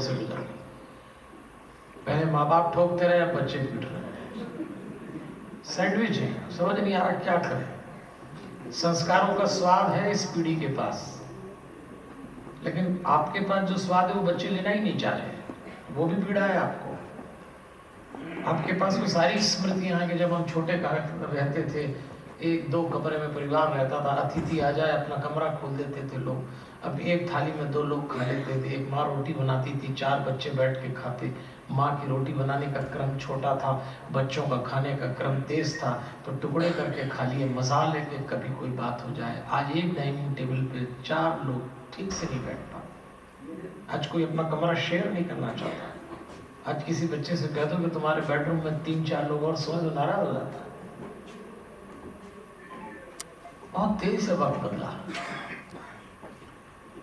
से गुजर गई। पहले माँ बाप ठोकते रहे, अब बच्चे पीट रहे हैं। सैंडविच है, समझ नहीं आ रहा क्या करें। संस्कारों का स्वाद है इस पीढ़ी के पास, लेकिन आपके पास जो स्वाद है वो बच्चे लेना ही नहीं चाह रहे, वो भी पीड़ा है आपको। आपके पास वो सारी स्मृतियां हैं कि जब हम छोटे रहते थे, एक दो कमरे में परिवार रहता था, अतिथि आ जाए अपना कमरा खोल देते थे लोग। अब एक थाली में 2 लोग खा लेते थे, एक माँ रोटी बनाती थी, 4 बच्चे बैठ के खाते। माँ की रोटी बनाने का क्रम छोटा था, बच्चों का खाने का क्रम तेज था, तो टुकड़े करके खा लिए, मजाल है कि कभी कोई बात हो जाए। आज एक डाइनिंग टेबल पे 4 लोग ठीक से नहीं बैठ पाते। आज कोई अपना कमरा शेयर नहीं करना चाहता। आज किसी बच्चे से कह दो कि तुम्हारे बेडरूम में 3-4 लोग और सोए तो नाराज हो जाता है। बहुत तेजी से वक्त बदला।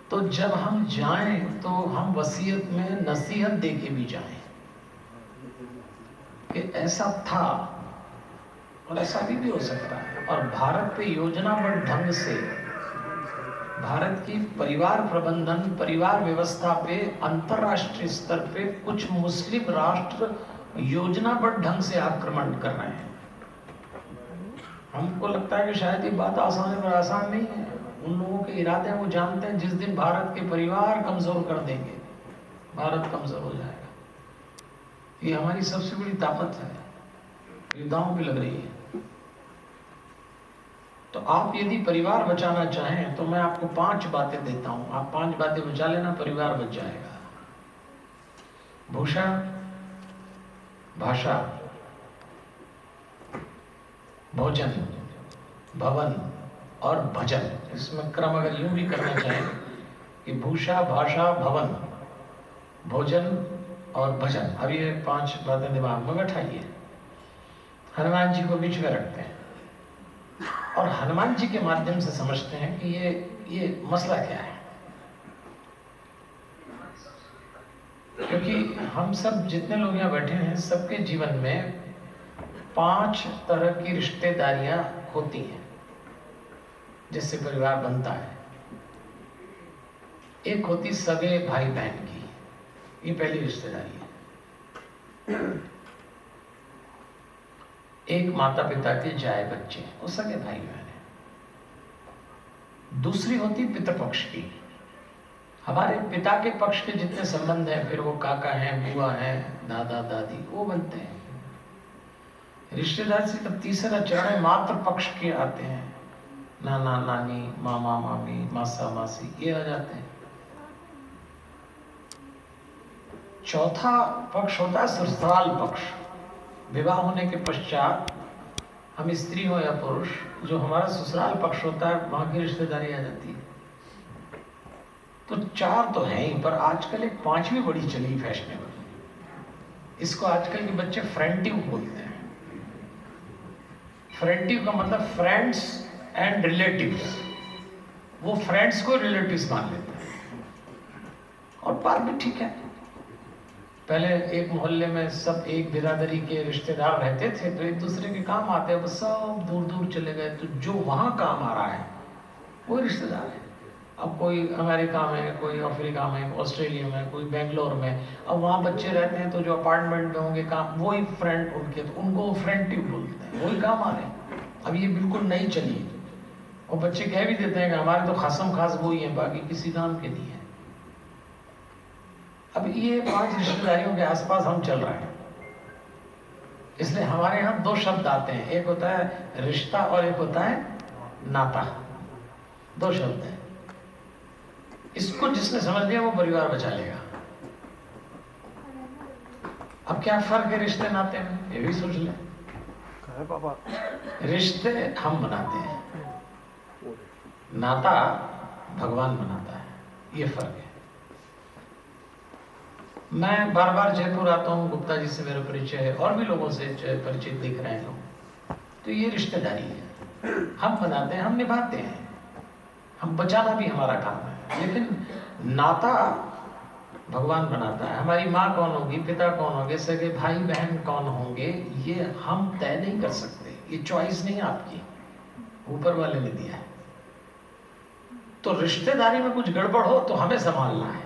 तो जब हम जाएं तो हम वसीयत में नसीहत दे के भी जाएं कि ऐसा था और ऐसा भी हो सकता है। और भारत पे योजनाबद्ध ढंग से भारत की परिवार प्रबंधन, परिवार व्यवस्था पे अंतरराष्ट्रीय स्तर पे कुछ मुस्लिम राष्ट्र योजनाबद्ध ढंग से आक्रमण कर रहे हैं। हमको लगता है कि शायद ये बात आसान है, पर आसान नहीं है। उन लोगों के इरादे वो जानते हैं, जिस दिन भारत के परिवार कमजोर कर देंगे, भारत कमजोर हो जाएगा। ये हमारी सबसे बड़ी ताकत है, ये दांव पे लग रही है। तो आप यदि परिवार बचाना चाहें तो मैं आपको 5 बातें देता हूं, आप 5 बातें बचा लेना, परिवार बच जाएगा। भूषा, भाषा, भोजन, भवन और भजन। इसमें क्रम अगर यूं भी करना चाहें कि भूषा, भाषा, भवन, भोजन और भजन। अब ये 5 बातें दिमाग में बैठाइए। हनुमान जी को बीच में रखते हैं और हनुमान जी के माध्यम से समझते हैं कि ये मसला क्या है। क्योंकि हम सब जितने लोग यहाँ बैठे हैं, सबके जीवन में 5 तरह की रिश्तेदारियां होती हैं जिससे परिवार बनता है। एक होती सगे भाई बहन की, ये पहली रिश्तेदारी है। एक माता पिता के जाए बच्चे, वो सगे भाई बहन है। दूसरी होती पितृपक्ष की, हमारे पिता के पक्ष के जितने संबंध हैं, फिर वो काका हैं, बुआ हैं, दादा दादी, वो बनते हैं। रिश्तेदार से तब तीसरा चरण है, मातृ पक्ष के आते हैं, नाना नानी, मामा मामी, मासा मासी, ये आ जाते हैं। चौथा पक्ष होता है ससुराल पक्ष। विवाह होने के पश्चात हम स्त्री हो या पुरुष, जो हमारा ससुराल पक्ष होता है, वहां की रिश्तेदारी आ जाती है। तो 4 तो है ही, पर आजकल एक 5वीं बड़ी चली फैशनेबल। इसको आजकल के बच्चे फ्रेंटिव बोलते हैं। फ्रेंटिव का मतलब फ्रेंड्स एंड रिलेटिव्स। वो फ्रेंड्स को रिलेटिव्स मान लेते हैं और बात भी ठीक है। पहले एक मोहल्ले में सब एक बिरादरी के रिश्तेदार रहते थे, तो एक दूसरे के काम आते हैं, बस सब दूर दूर चले गए, तो जो वहाँ काम आ रहा है वो रिश्तेदार है। अब कोई अमेरिका में, कोई अफ्रीका में, ऑस्ट्रेलिया में, कोई बेंगलोर में, अब वहाँ बच्चे रहते हैं, तो जो अपार्टमेंट में होंगे काम, वही फ्रेंड उनके, तो उनको फ्रेंडिव बोलते हैं, वही काम आ रहे हैं। अब ये बिल्कुल नहीं चली, और बच्चे कह भी देते हैं कि हमारे तो खासम खास वही है, बाकी किसी काम के नहीं है। अब ये 5 रिश्तेदारियों के आसपास हम चल रहे हैं, इसलिए हमारे यहाँ 2 शब्द आते हैं, एक होता है रिश्ता और एक होता है नाता। 2 शब्द हैं। इसको जिसने समझ लिया वो परिवार बचा लेगा। अब क्या फर्क है रिश्ते नाते में, ये भी सोच ले। पापा, रिश्ते हम बनाते हैं, नाता भगवान बनाता है, ये फर्क है। मैं बार बार जयपुर आता हूँ, गुप्ता जी से मेरा परिचय है, और भी लोगों से परिचय दिख रहे हैं लोग। तो ये रिश्तेदारी है, हम बनाते हैं, हम निभाते हैं, हम बचाना भी हमारा काम है। लेकिन नाता भगवान बनाता है। हमारी माँ कौन होगी, पिता कौन होंगे, सगे भाई बहन कौन होंगे, ये हम तय नहीं कर सकते, ये चॉइस नहीं आपकी, ऊपर वाले ने दिया है। तो रिश्तेदारी में कुछ गड़बड़ हो तो हमें संभालना है।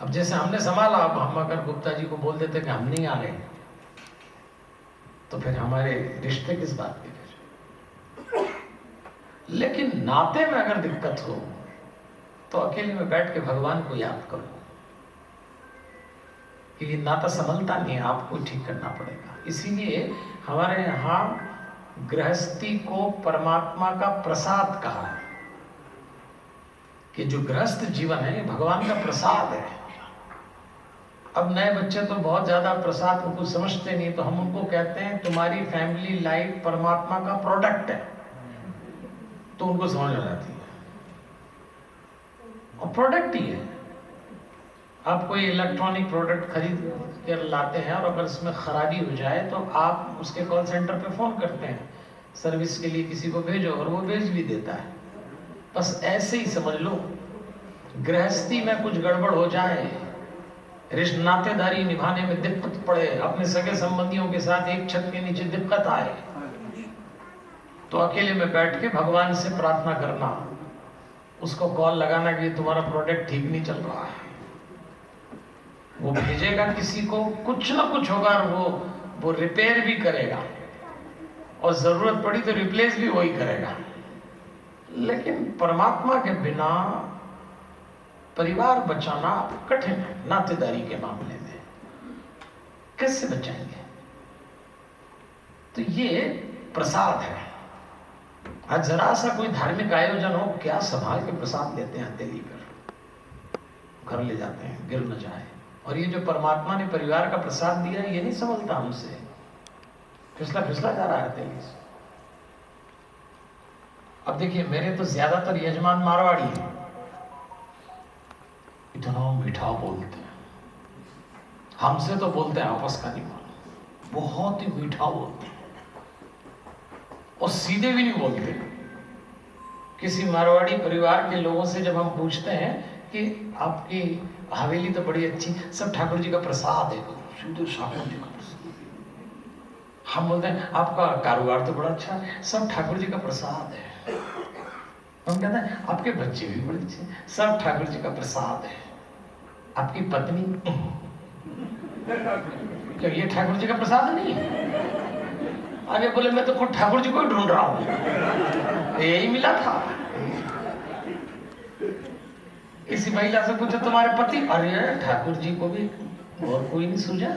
अब जैसे हमने संभाला, अब हम अगर गुप्ता जी को बोल देते कि हम नहीं आ रहे, तो फिर हमारे रिश्ते किस बात के फिर। लेकिन नाते में अगर दिक्कत हो तो अकेले में बैठ के भगवान को याद करो कि ये नाता संभलता नहीं है, आपको ठीक करना पड़ेगा। इसीलिए हमारे यहाँ गृहस्थी को परमात्मा का प्रसाद कहा है कि जो गृहस्थ जीवन है ये भगवान का प्रसाद है। अब नए बच्चे तो बहुत ज्यादा प्रसाद को कुछ समझते नहीं, तो हम उनको कहते हैं तुम्हारी फैमिली लाइफ परमात्मा का प्रोडक्ट है, तो उनको समझ आ जाती है। और प्रोडक्ट ही है। आप कोई इलेक्ट्रॉनिक प्रोडक्ट खरीद कर लाते हैं और अगर इसमें खराबी हो जाए तो आप उसके कॉल सेंटर पे फोन करते हैं, सर्विस के लिए किसी को भेजो और वो भेज भी देता है। बस ऐसे ही समझ लो, गृहस्थी में कुछ गड़बड़ हो जाए, रिश्ते नातेदारी निभाने में दिक्कत पड़े, अपने सगे संबंधियों के साथ एक छत के नीचे दिक्कत आए, तो अकेले में बैठ के भगवान से प्रार्थना करना, उसको कॉल लगाना कि तुम्हारा प्रोडक्ट ठीक नहीं चल रहा है। वो भेजेगा किसी को, कुछ ना कुछ होगा और वो रिपेयर भी करेगा और जरूरत पड़ी तो रिप्लेस भी वही करेगा। लेकिन परमात्मा के बिना परिवार बचाना कठिन है। नातेदारी के मामले में कैसे बचाएंगे? तो ये प्रसाद है। आज जरा सा कोई धार्मिक आयोजन हो, क्या संभाल के प्रसाद लेते हैं, हथेली पर घर ले जाते हैं, गिर न जाए। और ये जो परमात्मा ने परिवार का प्रसाद दिया ये नहीं संभलता हमसे, फिसला फिसला जा रहा है हथेली से। अब देखिए, मेरे तो ज्यादातर यजमान मारवाड़ी हैं, इतना मीठा बोलते हैं, हमसे तो बोलते हैं आपस का नहीं मालूम, बहुत ही मीठा बोलते हैं और सीधे भी नहीं बोलते। किसी मारवाड़ी परिवार के लोगों से जब हम पूछते हैं कि आपकी हवेली तो बड़ी अच्छी, सब ठाकुर जी का प्रसाद है, सीधे ठाकुर जी का प्रसाद। हम बोलते हैं आपका कारोबार तो बड़ा अच्छा है, सब ठाकुर जी का प्रसाद है। हम कहते हैं आपके बच्चे भी बड़े अच्छे, सब ठाकुर जी का प्रसाद है। आपकी पत्नी क्या ये ठाकुर जी का प्रसाद नहीं है? आगे बोले मैं तो खुद ठाकुर जी को ही ढूंढ रहा हूं, यही मिला था। किसी महिला से पूछो तुम्हारे पति, अरे ठाकुर जी को भी और कोई नहीं सूझा।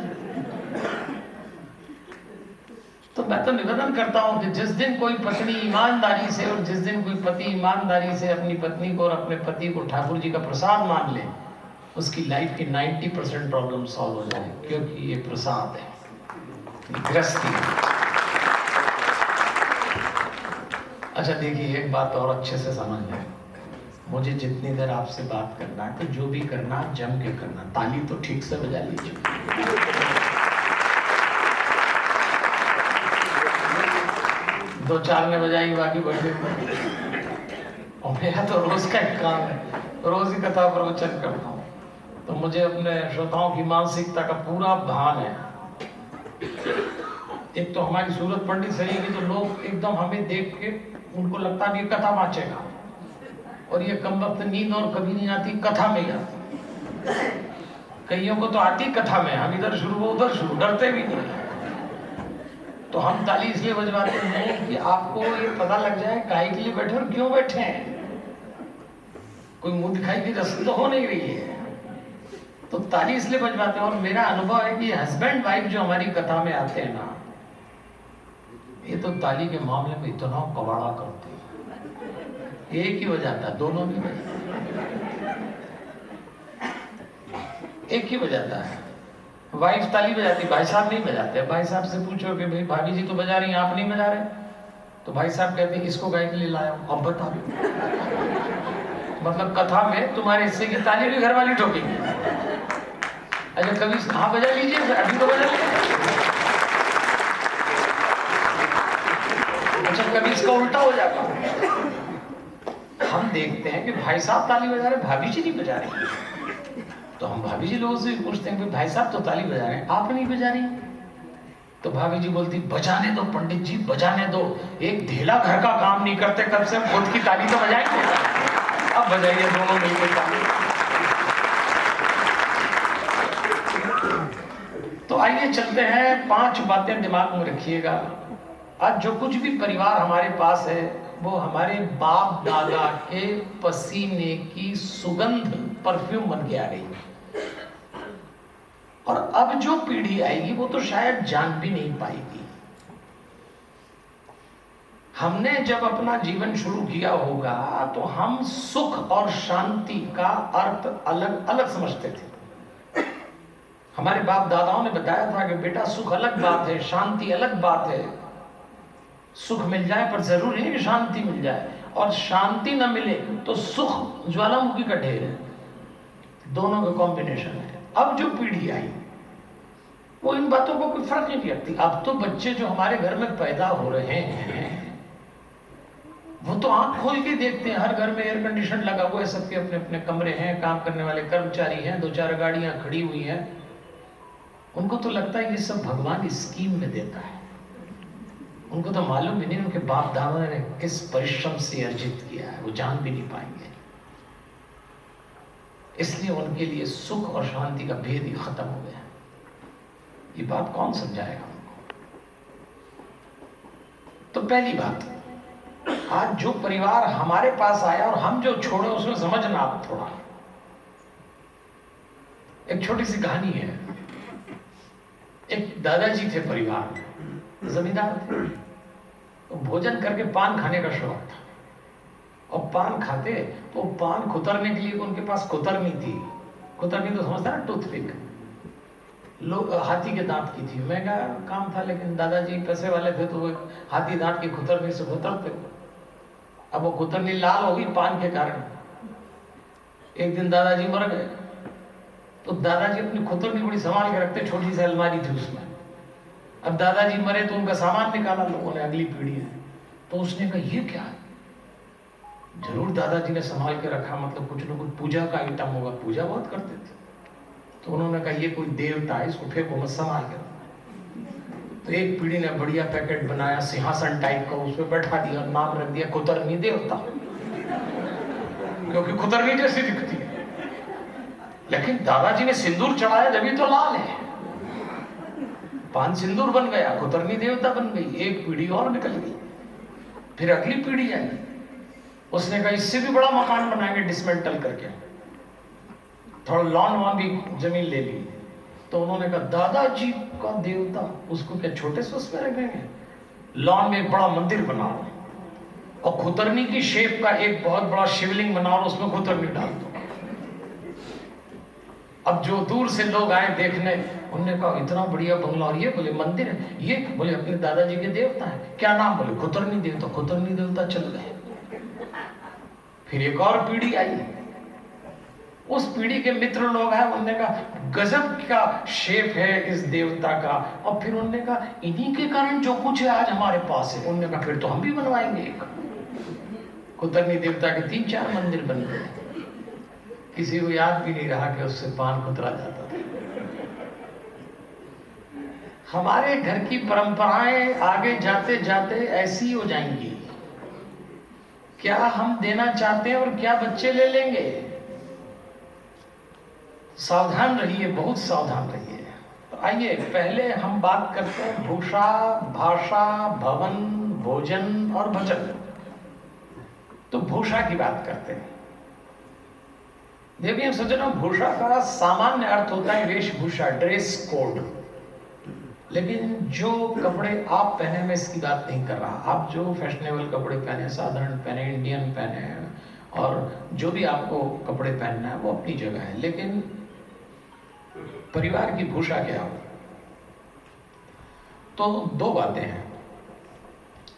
तो मैं तो निवेदन करता हूं कि जिस दिन कोई पत्नी ईमानदारी से और जिस दिन कोई पति ईमानदारी से अपनी पत्नी को और अपने पति को ठाकुर जी का प्रसाद मान ले, उसकी लाइफ की 90% प्रॉब्लम सॉल्व हो जाए, क्योंकि ये प्रसाद है, गृहस्थी। अच्छा देखिए, एक बात और अच्छे से समझ लें, मुझे जितनी देर आपसे बात करना है तो जो भी करना है जम के करना, ताली तो ठीक से बजा लीजिए। दो चार ने बजाई, बाकी बैठे। और मेरा तो रोज का एक काम है, रोज ही कथा प्रवचन करता हूँ, तो मुझे अपने श्रोताओं की मानसिकता का पूरा भान है। एक तो हमारी सूरत पंडित सही है, तो लोग एकदम हमें देख के उनको लगता है कि कथा वाचेगा, और ये कम वक्त नींद और कभी नहीं आती, कथा में ही आती। कईयों को तो आती कथा में, हम इधर शुरू वो उधर शुरू, डरते भी नहीं। तो हम ताली इसलिए बजवाते हैं कि आपको ये पता लग जाए काहे के लिए बैठे और क्यों बैठे हैं। कोई मुंह दिखाई की रस्म तो हो नहीं रही है, तो ताली इसलिए बजवाते हैं। और मेरा अनुभव है कि हस्बैंड वाइफ जो हमारी कथा में आते हैं ना, ये तो ताली के मामले में इतना कवाड़ा करते हैं, एक ही बजाता है, दोनों नहीं बजाते, एक ही बजाता है। वाइफ ताली बजाती, भाई साहब नहीं बजाते। भाई साहब से पूछो कि भाई भाभी जी तो बजा रही हैं, आप नहीं बजा रहे, तो भाई साहब कहते हैं इसको गाय के लिए लाया हूं, अब बता दो। मतलब कथा में तुम्हारे हिस्से की ताली भी घर वाली ठोकेगी। अच्छा कभी हाँ बजा लीजिए, अभी तो बजा लीजिए। अच्छा कभी इसका उल्टा हो जाता, हम देखते हैं कि भाई साहब ताली बजा रहे, भाभी जी नहीं बजा रही, तो हम भाभी जी लोगों से पूछते हैं कि भाई साहब तो ताली बजा रहे हैं, आप नहीं बजा रही। तो भाभी जी बोलती बजाने दो पंडित जी, बजाने दो, एक ढेला घर का काम नहीं करते, कब से खुद की ताली तो बजाएंगे, अब बजाइए दोनों मिलकर ताली। आइए चलते हैं, 5 बातें दिमाग में रखिएगा। आज जो कुछ भी परिवार हमारे पास है वो हमारे बाप दादा के पसीने की सुगंध, परफ्यूम बन के आ रही है। और अब जो पीढ़ी आएगी वो तो शायद जान भी नहीं पाएगी। हमने जब अपना जीवन शुरू किया होगा तो हम सुख और शांति का अर्थ अलग अलग समझते थे। हमारे बाप दादाओं ने बताया था कि बेटा सुख अलग बात है, शांति अलग बात है। सुख मिल जाए पर जरूरी नहीं कि शांति मिल जाए, और शांति न मिले तो सुख ज्वालामुखी का ढेर है, दोनों का कॉम्बिनेशन है। अब जो पीढ़ी आई वो इन बातों को कोई फर्क नहीं रखती। अब तो बच्चे जो हमारे घर में पैदा हो रहे हैं वो तो आंख खोल के देखते हैं, हर घर में एयर कंडीशन लगा हुआ है, सबके अपने अपने कमरे हैं, काम करने वाले कर्मचारी हैं, 2-4 गाड़ियां खड़ी हुई हैं। उनको तो लगता है ये सब भगवान स्कीम में देता है। उनको तो मालूम भी नहीं उनके बाप दादा ने किस परिश्रम से अर्जित किया है, वो जान भी नहीं पाएंगे। इसलिए उनके लिए सुख और शांति का भेद ही खत्म हो गया। ये बात कौन समझाएगा उनको? तो पहली बात, आज जो परिवार हमारे पास आया और हम जो छोड़े उसमें समझना आप थोड़ा। एक छोटी सी कहानी है। एक दादाजी थे परिवार में, जमींदार थे। तो भोजन करके पान खाने का शौक था, और पान खाते तो पान कुतरने के लिए उनके पास कुतरनी थी। कुतरनी तो समझता ना, टूथपिक। लोग हाथी के दांत की थी, महंगा काम था, लेकिन दादाजी पैसे वाले थे तो वो हाथी दांत की कुतरनी से कुतरते। अब वो कुतरनी लाल हो गई पान के कारण। एक दिन दादाजी मर गए तो दादाजी अपनी कुतरनी बड़ी संभाल के रखते, छोटी सी अलमारी थी उसमें। अब दादाजी मरे तो उनका सामान निकाला लोगों ने, अगली पीढ़ी ने। तो उसने कहा ये क्या है? जरूर दादाजी ने संभाल के रखा, मतलब कुछ ना कुछ पूजा का आइटम होगा, पूजा बहुत करते थे। तो उन्होंने कहा ये कोई देवता है, इसको फेंको मत, संभाल के रखना। तो एक पीढ़ी ने बढ़िया पैकेट बनाया सिंहासन टाइप का, उसमें बैठा दिया, नाम रख दिया कुतरनी देवता, क्योंकि कुतरनी जैसी दिखती है। लेकिन दादाजी ने सिंदूर चढ़ाया जब तो लाल है, पान सिंदूर बन गया, कुतरनी देवता बन गई। एक पीढ़ी और निकल गई, फिर अगली पीढ़ी आई। उसने कहा इससे भी बड़ा मकान बनाएंगे डिसमेंटल करके, थोड़ा लॉन वॉन भी जमीन ले ली। तो उन्होंने कहा दादाजी का देवता, उसको क्या छोटे से उसमें रखेंगे? लॉन में एक बड़ा मंदिर बनाओ और कुतरनी की शेप का एक बहुत बड़ा शिवलिंग बनाओ, उसमें कुतरनी डाल दो। अब जो दूर से लोग आए देखने, उन्होंने कहा इतना बढ़िया बंगला, और ये बोले मंदिर है, ये बोले अपने दादाजी के देवता है। क्या नाम? बोले कुतरनी देवता। कुतरनी देवता चल गए। फिर एक और पीढ़ी आई, उस पीढ़ी के मित्र लोग हैं, उन्होंने कहा गजब का शेप है इस देवता का। और फिर उन्होंने कहा इन्हीं के कारण जो कुछ है आज हमारे पास है। उन्होंने कहा फिर तो हम भी बनवाएंगे एक। कुतरनी देवता के 3-4 मंदिर बन गए। किसी को याद भी नहीं रहा कि उससे पान कुतरा जाता था। हमारे घर की परंपराएं आगे जाते जाते ऐसी हो जाएंगी। क्या हम देना चाहते हैं और क्या बच्चे ले लेंगे? सावधान रहिए, बहुत सावधान रहिए। तो आइए पहले हम बात करते हैं भूषा, भाषा, भवन, भोजन और भजन। तो भूषा की बात करते हैं। देखिए सज्जनों, भूषा का सामान्य अर्थ होता है वेशभूषा, ड्रेस कोड। लेकिन जो कपड़े आप पहने, मैं इसकी बात नहीं कर रहा। आप जो फैशनेबल कपड़े पहने, साधारण पहने, इंडियन पहने, और जो भी आपको कपड़े पहनना है वो अपनी जगह है। लेकिन परिवार की भूषा क्या हो? तो 2 बातें हैं।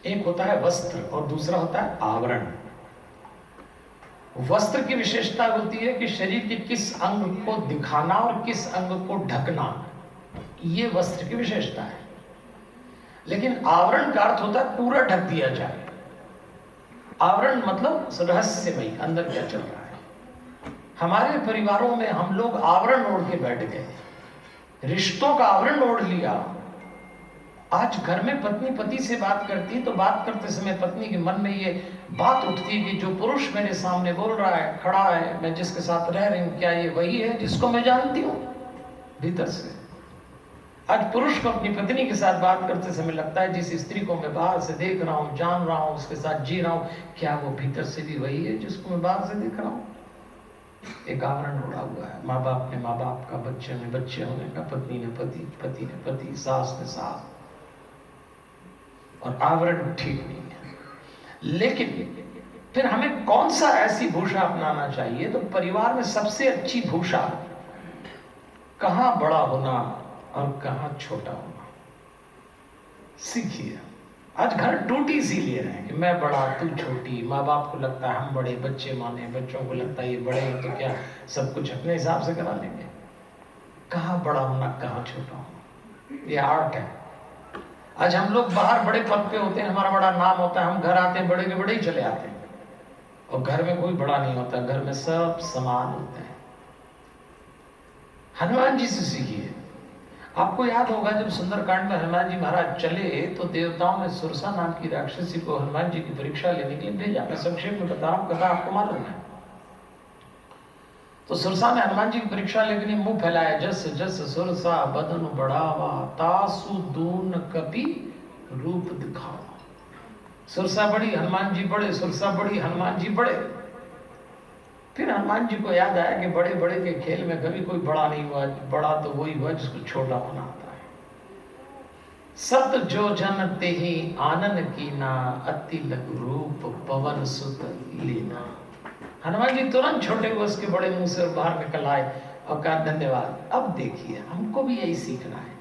एक होता है वस्त्र और दूसरा होता है आवरण। वस्त्र की विशेषता होती है कि शरीर के किस अंग को दिखाना और किस अंग को ढकना, ये वस्त्र की विशेषता है। लेकिन आवरण का अर्थ होता है पूरा ढक दिया जाए। आवरण मतलब रहस्यमय, अंदर क्या चल रहा है। हमारे परिवारों में हम लोग आवरण ओढ़ के बैठ गए, रिश्तों का आवरण ओढ़ लिया। आज घर में पत्नी पति से बात करती तो बात करते समय पत्नी के मन में ये बात उठती कि जो पुरुष मेरे सामने बोल रहा है, खड़ा है, मैं जिसके साथ रह रही हूं, क्या ये वही है जिसको मैं जानती हूं भीतर से? आज पुरुष को अपनी पत्नी के साथ बात करते समय लगता है जिस स्त्री को मैं बाहर से देख रहा हूं, जान रहा हूं, उसके साथ जी रहा हूं, क्या वो भीतर से भी वही है जिसको मैं बाहर से देख रहा हूं? एक आवरण उड़ा हुआ है। माँ बाप ने माँ बाप का, बच्चे ने बच्चे होने का, पत्नी ने पति, पति ने पति, सास ने सास, और आवरण ठीक नहीं है। लेकिन फिर हमें कौन सा ऐसी भूषा अपनाना चाहिए? तो परिवार में सबसे अच्छी भूषा कहां बड़ा होना और कहां छोटा होना सीखिए। आज घर टूटी इसीलिए रहे कि मैं बड़ा तू छोटी, माँ बाप को लगता है हम बड़े, बच्चे माने, बच्चों को लगता है ये बड़े हैं तो क्या सब कुछ अपने हिसाब से करा लेंगे। कहां बड़ा होना, कहां छोटा होना, ये आर्ट है। आज हम लोग बाहर बड़े पद पे होते हैं, हमारा बड़ा नाम होता है, हम घर आते हैं बड़े के बड़े ही चले आते हैं, और घर में कोई बड़ा नहीं होता, घर में सब समान होते हैं। हनुमान जी से सीखिए। आपको याद होगा जब सुंदरकांड में हनुमान जी महाराज चले तो देवताओं ने सुरसा नाम की राक्षसी को हनुमान जी की परीक्षा लेने के लिए भेजा। मैं संक्षेप में बता रहा हूं, कथा आपको मालूम है। तो सुरसा ने हनुमान जी की परीक्षा लेके लिए मुंह फैलाया, जस जस सुरसा बदन बढ़ावा, तासु दून कपि रूप दिखावा। सुरसा बड़ी, हनुमान जी बड़े, सुरसा बड़ी, हनुमान जी बड़े। फिर हनुमान जी को याद आया कि बड़े बड़े के खेल में कभी कोई बड़ा नहीं हुआ, बड़ा तो वही हुआ जिसको छोटा होना आता है। सत जो जन ते ही आनन कीना, अति लघु रूप पवन सुत लीना। हनुमान जी तुरंत छोटे हुए उसके बड़े मुंह से बाहर निकल आए और कहा धन्यवाद। अब देखिए हमको भी यही सीखना है।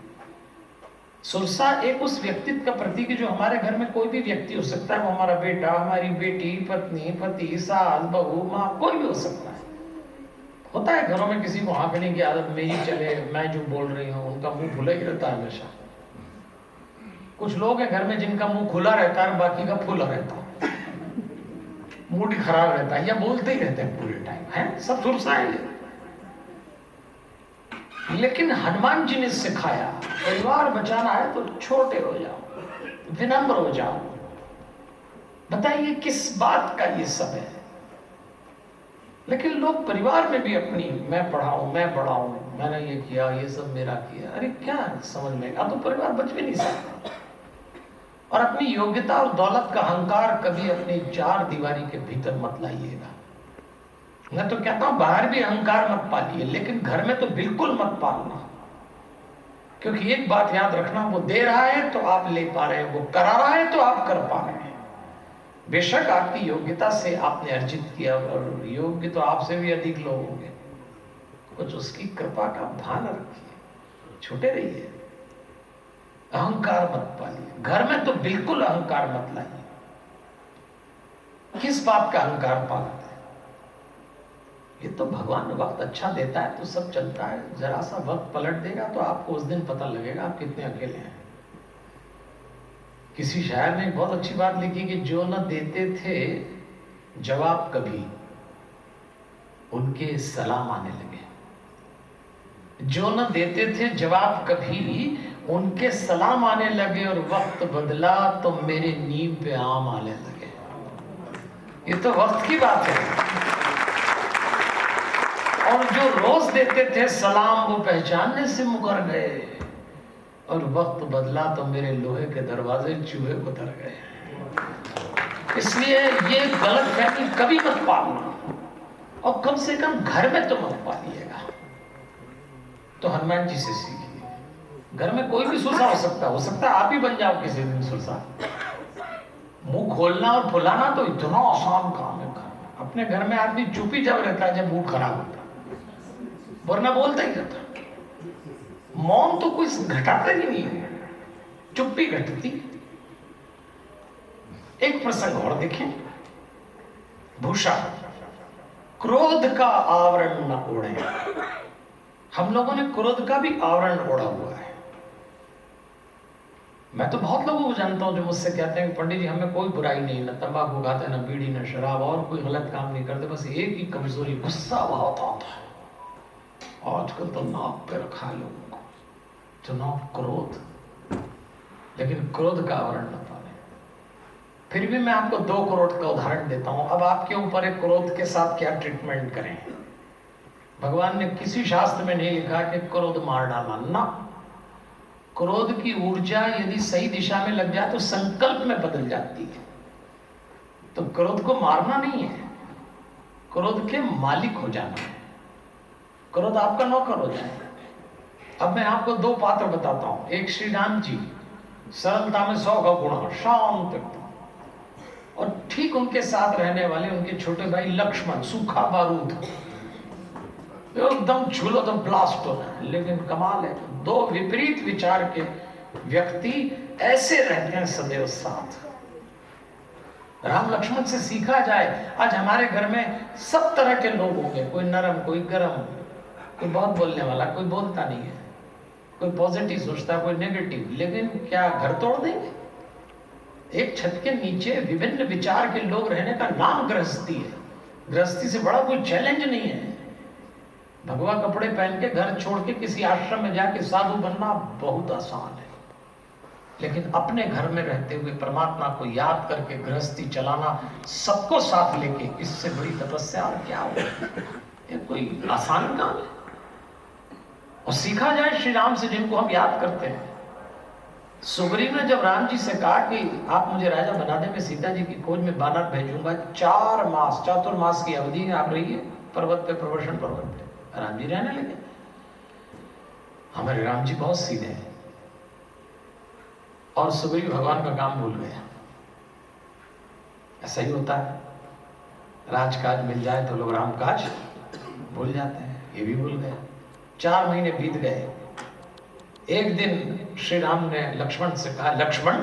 सुरसा एक उस व्यक्तित्व का प्रतीक है जो हमारे घर में कोई भी व्यक्ति हो सकता है। वो हमारा बेटा, हमारी बेटी, पत्नी, पति, सास, बहू, माँ, कोई भी हो सकता है। होता है घरों में किसी को हाँकने की आदत, मेरी चले, मैं जो बोल रही हूँ, उनका मुंह खुला ही रहता है हमेशा। कुछ लोग हैं घर में जिनका मुंह खुला रहता है, बाकी का फूला रहता है, मूड खराब रहता है, या बोलते ही रहते हैं पूरे टाइम, है सब सुरसा है। लेकिन हनुमान जी ने सिखाया परिवार बचाना है तो छोटे हो जाओ, विनम्र हो जाओ। बताइए किस बात का ये सब है? लेकिन लोग परिवार में भी अपनी मैं पढ़ाऊं, मैं बढ़ाऊं, मैंने ये किया, ये सब मेरा किया, अरे क्या समझ में आ, तो परिवार बच भी नहीं सकता। और अपनी योग्यता और दौलत का अहंकार कभी अपनी चार दीवारी के भीतर मत लाइएगा। मैं तो कहता हूं बाहर भी अहंकार मत पालिए, लेकिन घर में तो बिल्कुल मत पालना। क्योंकि एक बात याद रखना, वो दे रहा है तो आप ले पा रहे हैं, वो करा रहा है तो आप कर पा रहे हैं। बेशक आपकी योग्यता से आपने अर्जित किया, और योग्य तो आपसे भी अधिक लोग होंगे, कुछ उसकी कृपा का भान रखिए, छूटे रहिए, अहंकार मत पालिए। घर में तो बिल्कुल अहंकार मत लाइए। किस बात का अहंकार पालते हैं? ये तो भगवान वक्त अच्छा देता है तो सब चलता है, जरा सा वक्त पलट देगा तो आपको उस दिन पता लगेगा आप कितने अकेले हैं। किसी शायर ने बहुत अच्छी बात लिखी कि जो न देते थे जवाब कभी, उनके सलाम आने लगे। जो न देते थे जवाब कभी, उनके सलाम आने लगे, और वक्त बदला तो मेरे नींव पे आम आने लगे। ये तो वक्त की बात है। और जो रोज देते थे सलाम, वो पहचानने से मुकर गए, और वक्त बदला तो मेरे लोहे के दरवाजे चूहे उतर गए। इसलिए ये गलत फहमी कभी मत पालना, और कम से कम घर में तो मत पालिएगा। तो हनुमान जी से सीखिए। घर में कोई भी सुरसा हो सकता है आप ही बन जाओ किसी दिन सुरसा। मुंह खोलना और फुलाना तो इतना आसान काम है। अपने घर में आदमी चुप ही जब रहता है जब मूड खराब होता है, वरना बोलता ही रहता। मौन तो कोई घटाता ही नहीं है, चुप्पी घटती। एक प्रसंग और देखें। भूषा, क्रोध का आवरण न ओढ़े। हम लोगों ने क्रोध का भी आवरण ओढ़ा हुआ है। मैं तो बहुत लोगों को जानता हूं जो मुझसे कहते हैं कि पंडित जी हमें कोई बुराई नहीं, न तंबाकू खाते, न बीड़ी, न शराब, और कोई गलत काम नहीं करते, बस एक ही कमजोरी, गुस्सा बहुत आता है। आजकल तो नाक पे रखा है लोगों को, चुनाव क्रोध, लेकिन क्रोध का आवरण न पाले। फिर भी मैं आपको 2 करोड़ का उदाहरण देता हूं। अब आपके ऊपर एक क्रोध के साथ क्या ट्रीटमेंट करें। भगवान ने किसी शास्त्र में नहीं लिखा कि क्रोध मार डालना, ना। क्रोध की ऊर्जा यदि सही दिशा में लग जाए तो संकल्प में बदल जाती है। तो क्रोध को मारना नहीं है, क्रोध के मालिक हो जाना है, क्रोध आपका नौकर हो जाए। अब मैं आपको दो पात्र बताता हूं। एक श्री राम जी, सरलता में 100 का गुण, शांत एकदम, और ठीक उनके साथ रहने वाले उनके छोटे भाई लक्ष्मण, सूखा बारूद, एकदम झूलो तो ब्लास्ट होना है। लेकिन कमाल है, दो विपरीत विचार के व्यक्ति ऐसे रहते हैं सदैव साथ। राम लक्ष्मण से सीखा जाए। आज हमारे घर में सब तरह के लोग होंगे, कोई नरम, कोई गरम, कोई बहुत बोलने वाला, कोई बोलता नहीं है, कोई पॉजिटिव सोचता, कोई नेगेटिव। लेकिन क्या घर तोड़ देंगे? एक छत के नीचे विभिन्न विचार के लोग रहने का नाम गृहस्थी है। गृहस्थी से बड़ा कोई चैलेंज नहीं है। भगवा कपड़े पहन के घर छोड़ के किसी आश्रम में जाके साधु बनना बहुत आसान है, लेकिन अपने घर में रहते हुए परमात्मा को याद करके गृहस्थी चलाना, सबको साथ लेके, इससे बड़ी तपस्या और क्या हो? ये कोई आसान काम है। और सीखा जाए श्री राम से, जिनको हम याद करते हैं। सुग्रीव ने जब राम जी से कहा कि आप मुझे राजा बना दें, मैं सीता जी की खोज में बानर भेजूंगा, 4 मास, चातुर्मास की अवधि आप रहिए पर्वत पे, प्रवर्षण पर्वत पे। राम जी रहने लगे। हमारे राम जी बहुत सीधे हैं, और सुग्रीव भगवान का काम भूल गया। ऐसा ही होता है, राजकाज मिल जाए तो लोग राम काज भूल जाते हैं। ये भी भूल गया। 4 महीने बीत गए। एक दिन श्री राम ने लक्ष्मण से कहा, लक्ष्मण,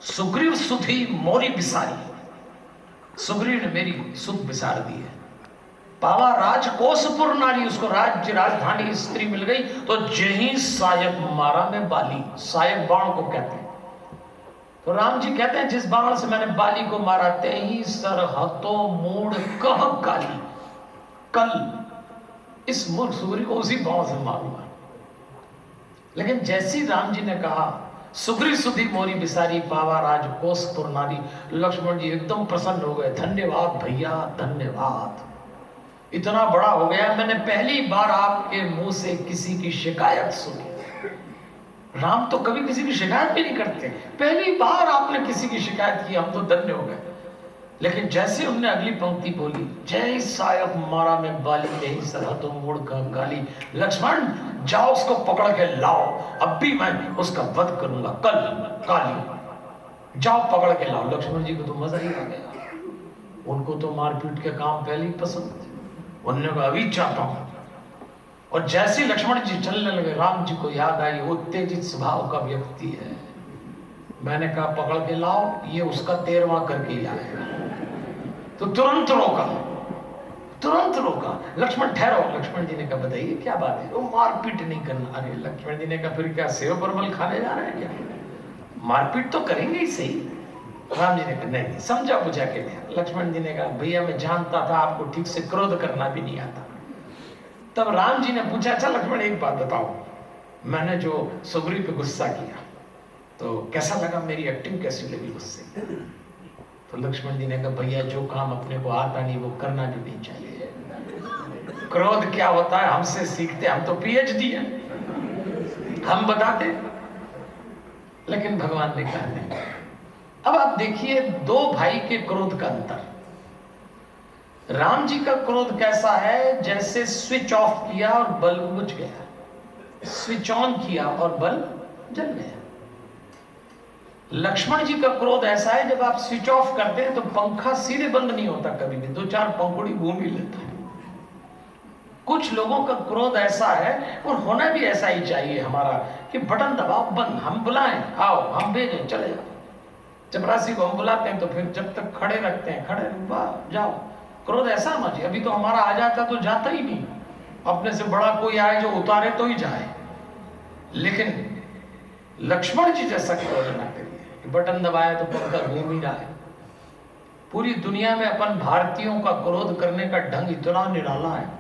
सुग्रीव सुधी मोरी बिसारी। सुग्रीव ने मेरी सुध बिसार दी है। पावा राजकोसपुर नारी, उसको राज्य राजधानी स्त्री मिल गई तो जही सायक मारा में बाली। सायक बाण को कहते हैं। तो राम जी कहते हैं, जिस बाण से मैंने बाली को मारा, ते ही सरहतो मूड कह काली। कल इस मूर्ख सूर्य को उसी बाण से मारूंगा। लेकिन जैसी राम जी ने कहा, सुग्रीव सुधी मोरी बिसारी, पावा राजकोसपुर नारी, लक्ष्मण जी एकदम प्रसन्न हो गए। धन्यवाद भैया, धन्यवाद, इतना बड़ा हो गया, मैंने पहली बार आपके मुंह से किसी की शिकायत सुनी। राम तो कभी किसी की शिकायत भी नहीं करते, पहली बार आपने किसी की शिकायत की, हम तो धन्य हो गए। लेकिन जैसे उन्होंने अगली पंक्ति बोली, जय सायक मारा में बाली, यही सरहदों मोड़ का गाली। लक्ष्मण जाओ, उसको पकड़ के लाओ, अब भी मैं उसका वध करूंगा, कल काली। जाओ पकड़ के लाओ। लक्ष्मण जी को तो मजा ही आ गया। उनको तो मारपीट के काम पहले ही पसंद थे। उन्होंने कहा, अभी चाहता हूं। और जैसे लक्ष्मण जी चलने लगे, राम जी को याद आई, वो उत्तेजित स्वभाव का व्यक्ति है। मैंने कहा पकड़ के लाओ, ये उसका 13वां करके ही आएगा। तो तुरंत रोका, तुरंत रोका। लक्ष्मण ठहरो। लक्ष्मण जी ने कहा, बताइए क्या बात है? वो मारपीट नहीं करना। अरे लक्ष्मण जी ने कहा, फिर क्या सेव परमल खाने जा रहे हैं क्या? मारपीट तो करेंगे ही सही। राम जी ने कहा, नहीं, समझा बुझा के नहीं। लक्ष्मण जी ने कहा, भैया मैं जानता था आपको ठीक से क्रोध करना भी नहीं आता। तब राम जी ने पूछा, अच्छा लक्ष्मण एक बात बताओ, मैंने जो सुग्रीव पे गुस्सा किया तो कैसा लगा, मेरी एक्टिंग कैसी लगी गुस्से? तो लक्ष्मण जी ने कहा, भैया जो काम अपने को आता नहीं वो करना भी नहीं चाहिए। क्रोध क्या होता है हमसे सीखते, हम तो पीएचडी है, हम बताते। लेकिन भगवान ने कहा नहीं। अब आप देखिए दो भाई के क्रोध का अंतर। राम जी का क्रोध कैसा है, जैसे स्विच ऑफ किया और बल्ब बुझ गया, स्विच ऑन किया और बल्ब जल गया। लक्ष्मण जी का क्रोध ऐसा है, जब आप स्विच ऑफ करते हैं तो पंखा सीधे बंद नहीं होता, कभी भी 2-4 पंखुड़ी घूम ही लेता है। कुछ लोगों का क्रोध ऐसा है, और होना भी ऐसा ही चाहिए हमारा, कि बटन दबाओ बंद, हम बुलाएं आओ, हम भेजें चले जाओ। चपरासी को हम बुलाते हैं तो फिर जब तक खड़े रखते हैं, खड़े जाओ। क्रोध ऐसा होना चाहिए। अभी तो हमारा आ जाता तो जाता ही नहीं, अपने से बड़ा कोई आए जो उतारे तो ही जाए। लेकिन लक्ष्मण जी जैसा क्रोध ना करिए, बटन दबाया तो पंखा घूम ही रहा है। पूरी दुनिया में अपन भारतीयों का क्रोध करने का ढंग इतना निराला है।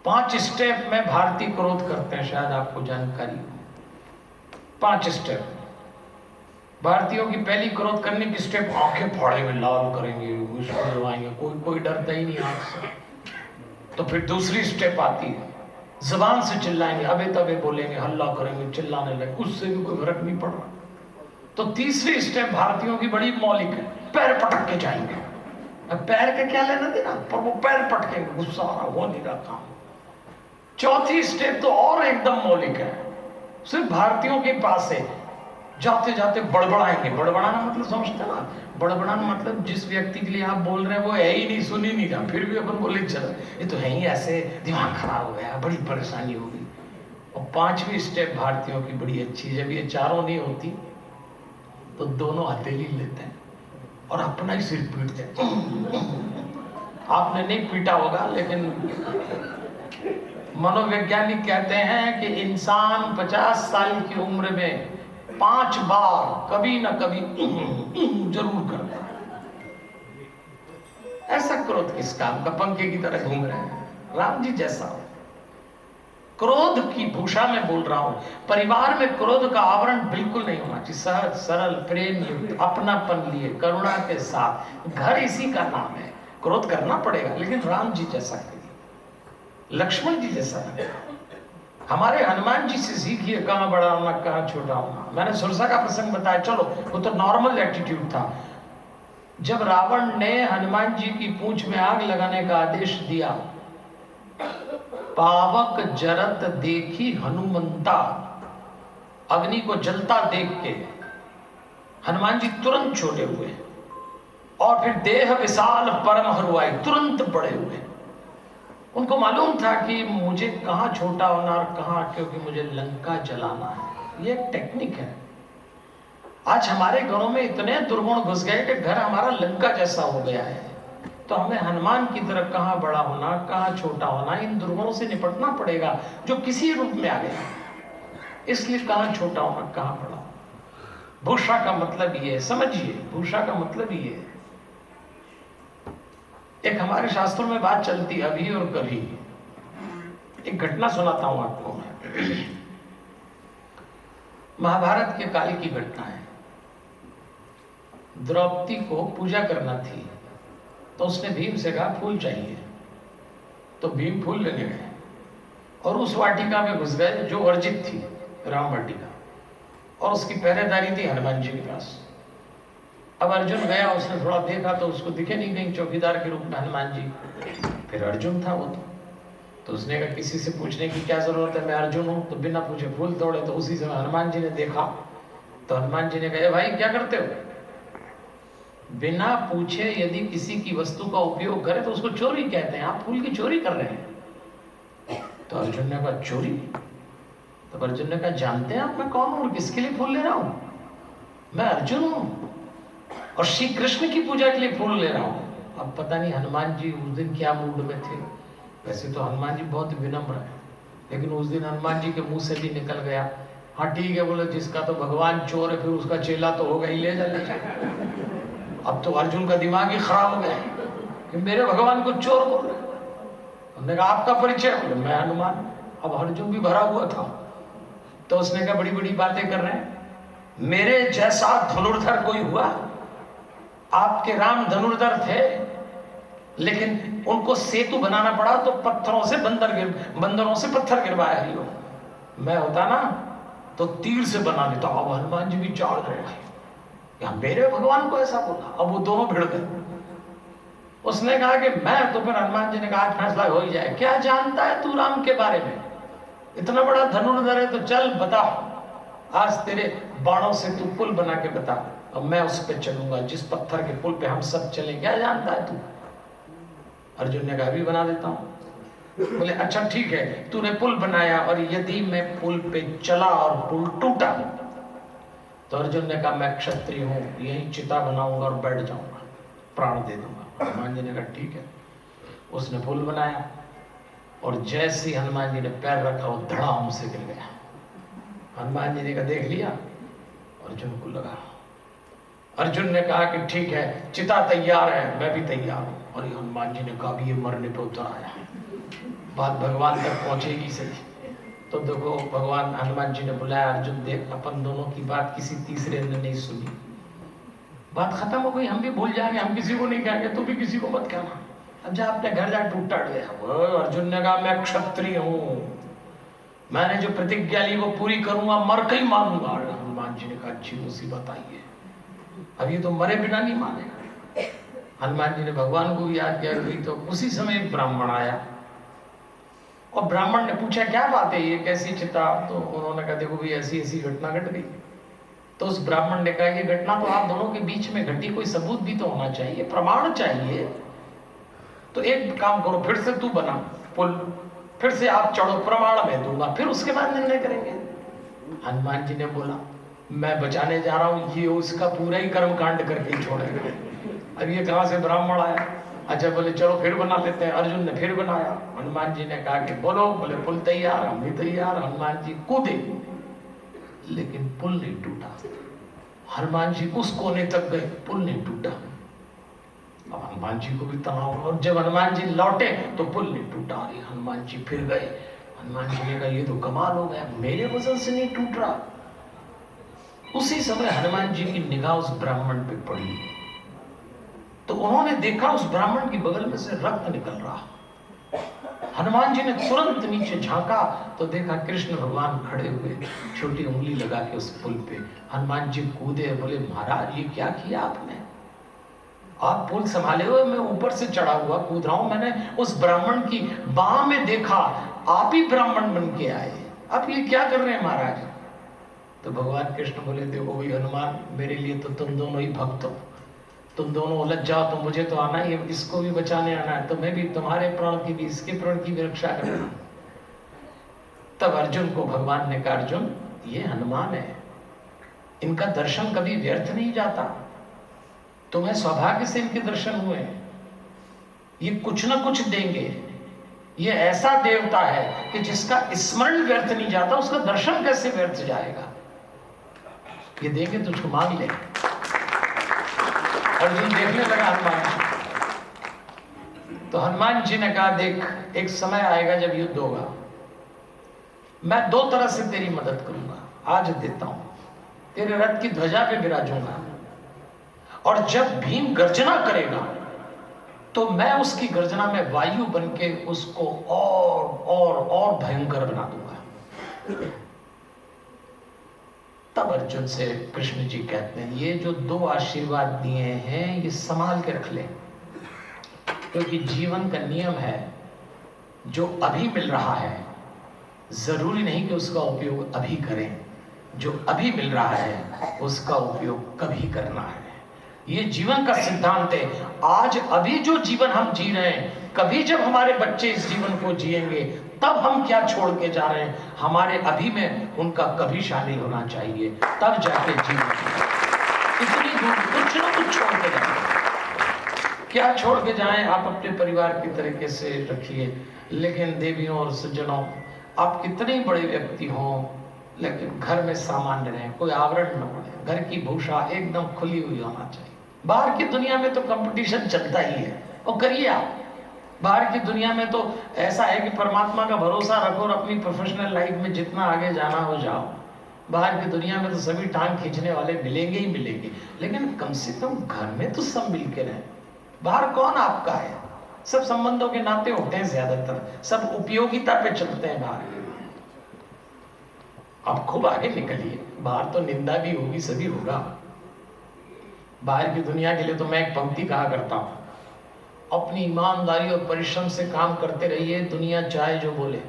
5 स्टेप में भारतीय क्रोध करते हैं, शायद आपको जानकारी हो। 5 स्टेप भारतीयों की। पहली क्रोध करने की स्टेप, आंखें फाड़ेंगे, लाल करेंगे, उसको दबाएंगे, कोई डरता ही नहीं आंख से। तो फिर दूसरी स्टेप आती है, जबान से चिल्लाएंगे, अबे तबे बोलेंगे, हल्ला करेंगे, चिल्लाने लगे, उससे भी कोई फर्क नहीं पड़ रहा। तो तीसरी स्टेप भारतीयों की बड़ी मौलिक है, पैर पटक के जाएंगे। अब पैर का क्या लेना देना, पर वो पैर पटकेंगे, गुस्सा आ रहा, वो नहीं रहा काम। चौथी स्टेप तो और एकदम मौलिक है, सिर्फ भारतीयों के पास है, जाते जाते बड़बड़ाएंगे। बड़बड़ाना मतलब समझते ना, बड़बड़ाना मतलब जिस व्यक्ति के लिए आप बोल रहे हैं वो है ही नहीं, सुन ही नहीं रहा, फिर भी अपन बोले चलो ये तो है ही ऐसे, दिमाग खराब हो गया, बड़ी परेशानी होगी। और पांचवी स्टेप भारतीयों की बड़ी अच्छी, जब ये चारों नहीं होती तो दोनों हथेली लेते हैं और अपना ही सिर पीटते हैं। आपने नहीं पीटा होगा, लेकिन मनोवैज्ञानिक कहते हैं कि इंसान 50 साल की उम्र में 5 बार कभी ना कभी जरूर करता है। ऐसा क्रोध किस काम का, पंखे की तरह घूम रहे हैं, राम जी जैसा हो। क्रोध की भूषा में बोल रहा हूं, परिवार में क्रोध का आवरण बिल्कुल नहीं होना चाहिए। सहज सरल प्रेम युक्त अपनापन लिए करुणा के साथ, घर इसी का नाम है। क्रोध करना पड़ेगा, लेकिन राम जी जैसा करिए, लक्ष्मण जी जैसा करिए। हमारे हनुमान जी से सीखिए, कहां बड़ा होना कहां छोटा होना। मैंने सुरसा का प्रसंग बताया, चलो वो तो नॉर्मल एटीट्यूड था। जब रावण ने हनुमान जी की पूंछ में आग लगाने का आदेश दिया, पावक जरत देखी हनुमंता, अग्नि को जलता देख के हनुमान जी तुरंत छोटे हुए और फिर देह विशाल परम हरुआई, तुरंत बड़े हुए। उनको मालूम था कि मुझे कहां छोटा होना और कहां, क्योंकि मुझे लंका जलाना है। ये एक टेक्निक है। आज हमारे घरों में इतने दुर्गुण घुस गए कि घर हमारा लंका जैसा हो गया है। तो हमें हनुमान की तरह कहां बड़ा होना कहां छोटा होना, इन दुर्गुणों से निपटना पड़ेगा जो किसी रूप में आ गया। इसलिए कहां छोटा होना कहां बड़ा होना। भूषा का मतलब ये है, समझिए, भूषा का मतलब ये है। एक हमारे शास्त्रों में बात चलती, अभी और कभी। एक घटना सुनाता हूं आपको मैं। महाभारत के काल की घटना है। द्रौपदी को पूजा करना थी, तो उसने भीम से कहा फूल चाहिए। तो भीम फूल लेने गए और उस वाटिका में घुस गए जो वर्जित थी, राम वाटिका, और उसकी पहरेदारी थी हनुमान जी के पास। अब अर्जुन गया, उसने थोड़ा देखा तो उसको दिखे नहीं कहीं चौकीदार के रूप में हनुमान जी। फिर अर्जुन था वो तो उसने कहा किसी से पूछने की क्या जरूरत है, मैं अर्जुन हूं। तो बिना पूछे फूल तोड़े। तो उसी समय हनुमान जी ने देखा, तो हनुमान जी ने कहा भाई क्या करते हो? बिना पूछे यदि किसी की वस्तु का उपयोग करे तो उसको चोरी कहते हैं, आप फूल की चोरी कर रहे हैं। तो अर्जुन ने कहा चोरी? तो अर्जुन ने कहा जानते हैं आप मैं कौन हूं और किसके लिए फूल ले रहा हूं? मैं अर्जुन हूं और श्री कृष्ण की पूजा के लिए फूल ले रहा हूं। अब पता नहीं हनुमान जी उस दिन क्या मूड में थे। वैसे तो हनुमान जी बहुत विनम्र है, लेकिन उस दिन हनुमान जी के मुंह से भी निकल गया, हाँ ठीक है, बोले जिसका तो भगवान चोर है फिर उसका चेला तो होगा ही, ले जा ले जा। अब तो अर्जुन का दिमाग ही खराब हो गया कि मेरे भगवान को चोर बोल रहे। हमने कहा आपका परिचय? बोले मैं हनुमान। अब अर्जुन भी भरा हुआ था, तो उसने कहा बड़ी बड़ी बातें कर रहे हैं, मेरे जैसा धनुर्धर कोई हुआ? आपके राम धनुर्धर थे, लेकिन उनको सेतु बनाना पड़ा तो पत्थरों से बंदरों से पत्थर गिरवाया ही हो। मैं होता ना तो तीर से बना लेता। अब हनुमान जी भी चार्ज हो गए, या मेरे भगवान को ऐसा बोला। अब वो दोनों भिड़ गए। उसने कहा कि मैं, तो फिर हनुमान जी ने कहा फैसला हो ही जाए। क्या जानता है तू राम के बारे में? इतना बड़ा धनुर्धर है तो चल बता, आज तेरे बाणों से तू पुल बना के बता, अब मैं उस पे चलूंगा जिस पत्थर के पुल पे हम सब चले। क्या जानता है तू? अर्जुन ने कहा अभी बना देता हूं। बोले अच्छा ठीक है, तूने पुल बनाया और यदि मैं पुल पे चला और पुल टूटा? तो अर्जुन ने कहा मैं क्षत्रिय हूं, यही चिता बनाऊंगा और बैठ जाऊंगा, प्राण दे दूंगा। हनुमान जी ने कहा ठीक है। उसने पुल बनाया और जैसे हनुमान जी ने पैर रखा वो धड़ाम से गिर गया। हनुमान जी ने कहा देख लिया? अर्जुन को लगा। अर्जुन ने कहा कि ठीक है, चिता तैयार है, मैं भी तैयार हूं। और हनुमान जी ने कहा भी ये मरने पे उतर आया, बात भगवान तक पहुंचेगी सही। तो देखो भगवान हनुमान जी ने बुलाया, अर्जुन देख अपन दोनों की बात किसी तीसरे ने नहीं सुनी, बात खत्म हो गई, हम भी भूल जाएंगे, हम किसी को नहीं कहेंगे, तू भी किसी को मत कहना। अब जा अपने घर जा टूट टाट गया। अर्जुन ने कहा मैं क्षत्रिय हूं, मैंने जो प्रतिज्ञा ली वो पूरी करूंगा, मर के ही मानूंगा। हनुमान जी ने कहा अच्छी मुसीबत आई है, अब ये तो मरे बिना नहीं मानेगा। हनुमान जी ने भगवान को याद किया गई तो उसी समय एक ब्राह्मण आया और ब्राह्मण ने पूछा क्या बात है, ये कैसी चिता? तो उन्होंने कहा देखो भी ऐसी ऐसी घटना घट गई। तो उस ब्राह्मण ने कहा ये घटना तो आप दोनों के बीच में घटी, कोई सबूत भी तो होना चाहिए, प्रमाण चाहिए। तो एक काम करो, फिर से तू बना पुल, फिर से आप चढ़ो, प्रमाण मैं दूंगा, फिर उसके बाद निर्णय करेंगे। हनुमान जी ने बोला मैं बचाने जा रहा हूं, ये उसका पूरा ही कर्म कांड करके छोड़ेगा। अब ये कहां से ब्राह्मण आया? अच्छा बोले चलो फिर बना लेते हैं। अर्जुन ने फिर बनाया। हनुमान जी ने कहा कि बोलो, बोले पुल तैयार, हम भी तैयार। हनुमान जी कूदे लेकिन पुल नहीं टूटा। हनुमान जी उस कोने तक गए, पुल नहीं टूटा। अब हनुमान जी को भी तनाव, और जब हनुमान जी लौटे तो पुल नहीं टूटा। अरे हनुमान जी फिर गए। हनुमान जी ने कहा ये तो कमाल हो गया, मेरे वजन से नहीं टूट रहा। उसी समय हनुमान जी की निगाह उस ब्राह्मण पे पड़ी तो उन्होंने देखा उस ब्राह्मण की बगल में से रक्त निकल रहा। हनुमान जी ने तुरंत नीचे झांका तो देखा कृष्ण भगवान खड़े हुए, छोटी उंगली लगा के उस पुल पे। हनुमान जी कूदे, बोले महाराज ये क्या किया आपने? आप पुल संभाले हुए, मैं ऊपर से चढ़ा हुआ कूद रहा हूं। मैंने उस ब्राह्मण की बाह में देखा आप ही ब्राह्मण बन के आए, आप ये क्या कर रहे हैं महाराज? तो भगवान कृष्ण बोले देखो भाई हनुमान, मेरे लिए तो तुम दोनों ही भक्त हो, तुम दोनों उलझ जाओ तो मुझे तो आना ही है, इसको भी बचाने आना है, तो मैं भी तुम्हारे प्राण की भी इसके प्राण की भी रक्षा करना। तब अर्जुन को भगवान ने कहा अर्जुन ये हनुमान है, इनका दर्शन कभी व्यर्थ नहीं जाता, तुम्हें सौभाग्य से इनके दर्शन हुए, ये कुछ ना कुछ देंगे। ये ऐसा देवता है कि जिसका स्मरण व्यर्थ नहीं जाता, उसका दर्शन कैसे व्यर्थ जाएगा? ये देंगे तुझको, मांग ले। अर्जुन देखने लगा हनुमान जी। तो हनुमान जी ने कहा देख एक समय आएगा जब युद्ध होगा, मैं दो तरह से तेरी मदद करूंगा। आज देता हूं, तेरे रथ की ध्वजा पे विराजूंगा, और जब भीम गर्जना करेगा तो मैं उसकी गर्जना में वायु बन के उसको और भयंकर बना दूंगा। तब अर्जुन से कृष्ण जी कहते हैं ये जो दो आशीर्वाद दिए हैं ये संभाल के रख ले, क्योंकि जीवन का नियम है जो अभी मिल रहा है जरूरी नहीं कि उसका उपयोग अभी करें, जो अभी मिल रहा है उसका उपयोग कभी करना है। ये जीवन का सिद्धांत है। आज अभी जो जीवन हम जी रहे हैं, कभी जब हमारे बच्चे इस जीवन को जिएंगे तब हम क्या छोड़ के जा रहे हैं, हमारे अभी में उनका कभी शामिल होना चाहिए, तब जाके जीवन इतनी दूर कुछ ना कुछ छोड़ के जाए। क्या छोड़ के जाएं? आप अपने परिवार की तरीके से रखिए, लेकिन देवियों और सज्जनों, आप कितने बड़े व्यक्ति हों लेकिन घर में सामान्य रहें, कोई आवरण न पड़े, घर की भूषा एकदम खुली हुई होना चाहिए। बाहर की दुनिया में तो कंपटीशन चलता ही है, और करिए आप। बाहर की दुनिया में तो ऐसा है कि परमात्मा का भरोसा रखो और अपनी प्रोफेशनल लाइफ में जितना आगे जाना हो जाओ। बाहर की दुनिया में तो सभी टांग खींचने वाले मिलेंगे ही मिलेंगे, लेकिन कम से कम घर में तो सब मिल के रहें। बाहर कौन आपका है? सब संबंधों के नाते होते हैं, ज्यादातर सब उपयोगिता पे चलते हैं बाहर। आप खूब आगे निकलिए, बाहर तो निंदा भी होगी, सभी होगा। बाहर की दुनिया के लिए तो मैं एक पंक्ति कहा करता हूं, अपनी ईमानदारी और परिश्रम से काम करते रहिए, दुनिया चाहे जो बोले।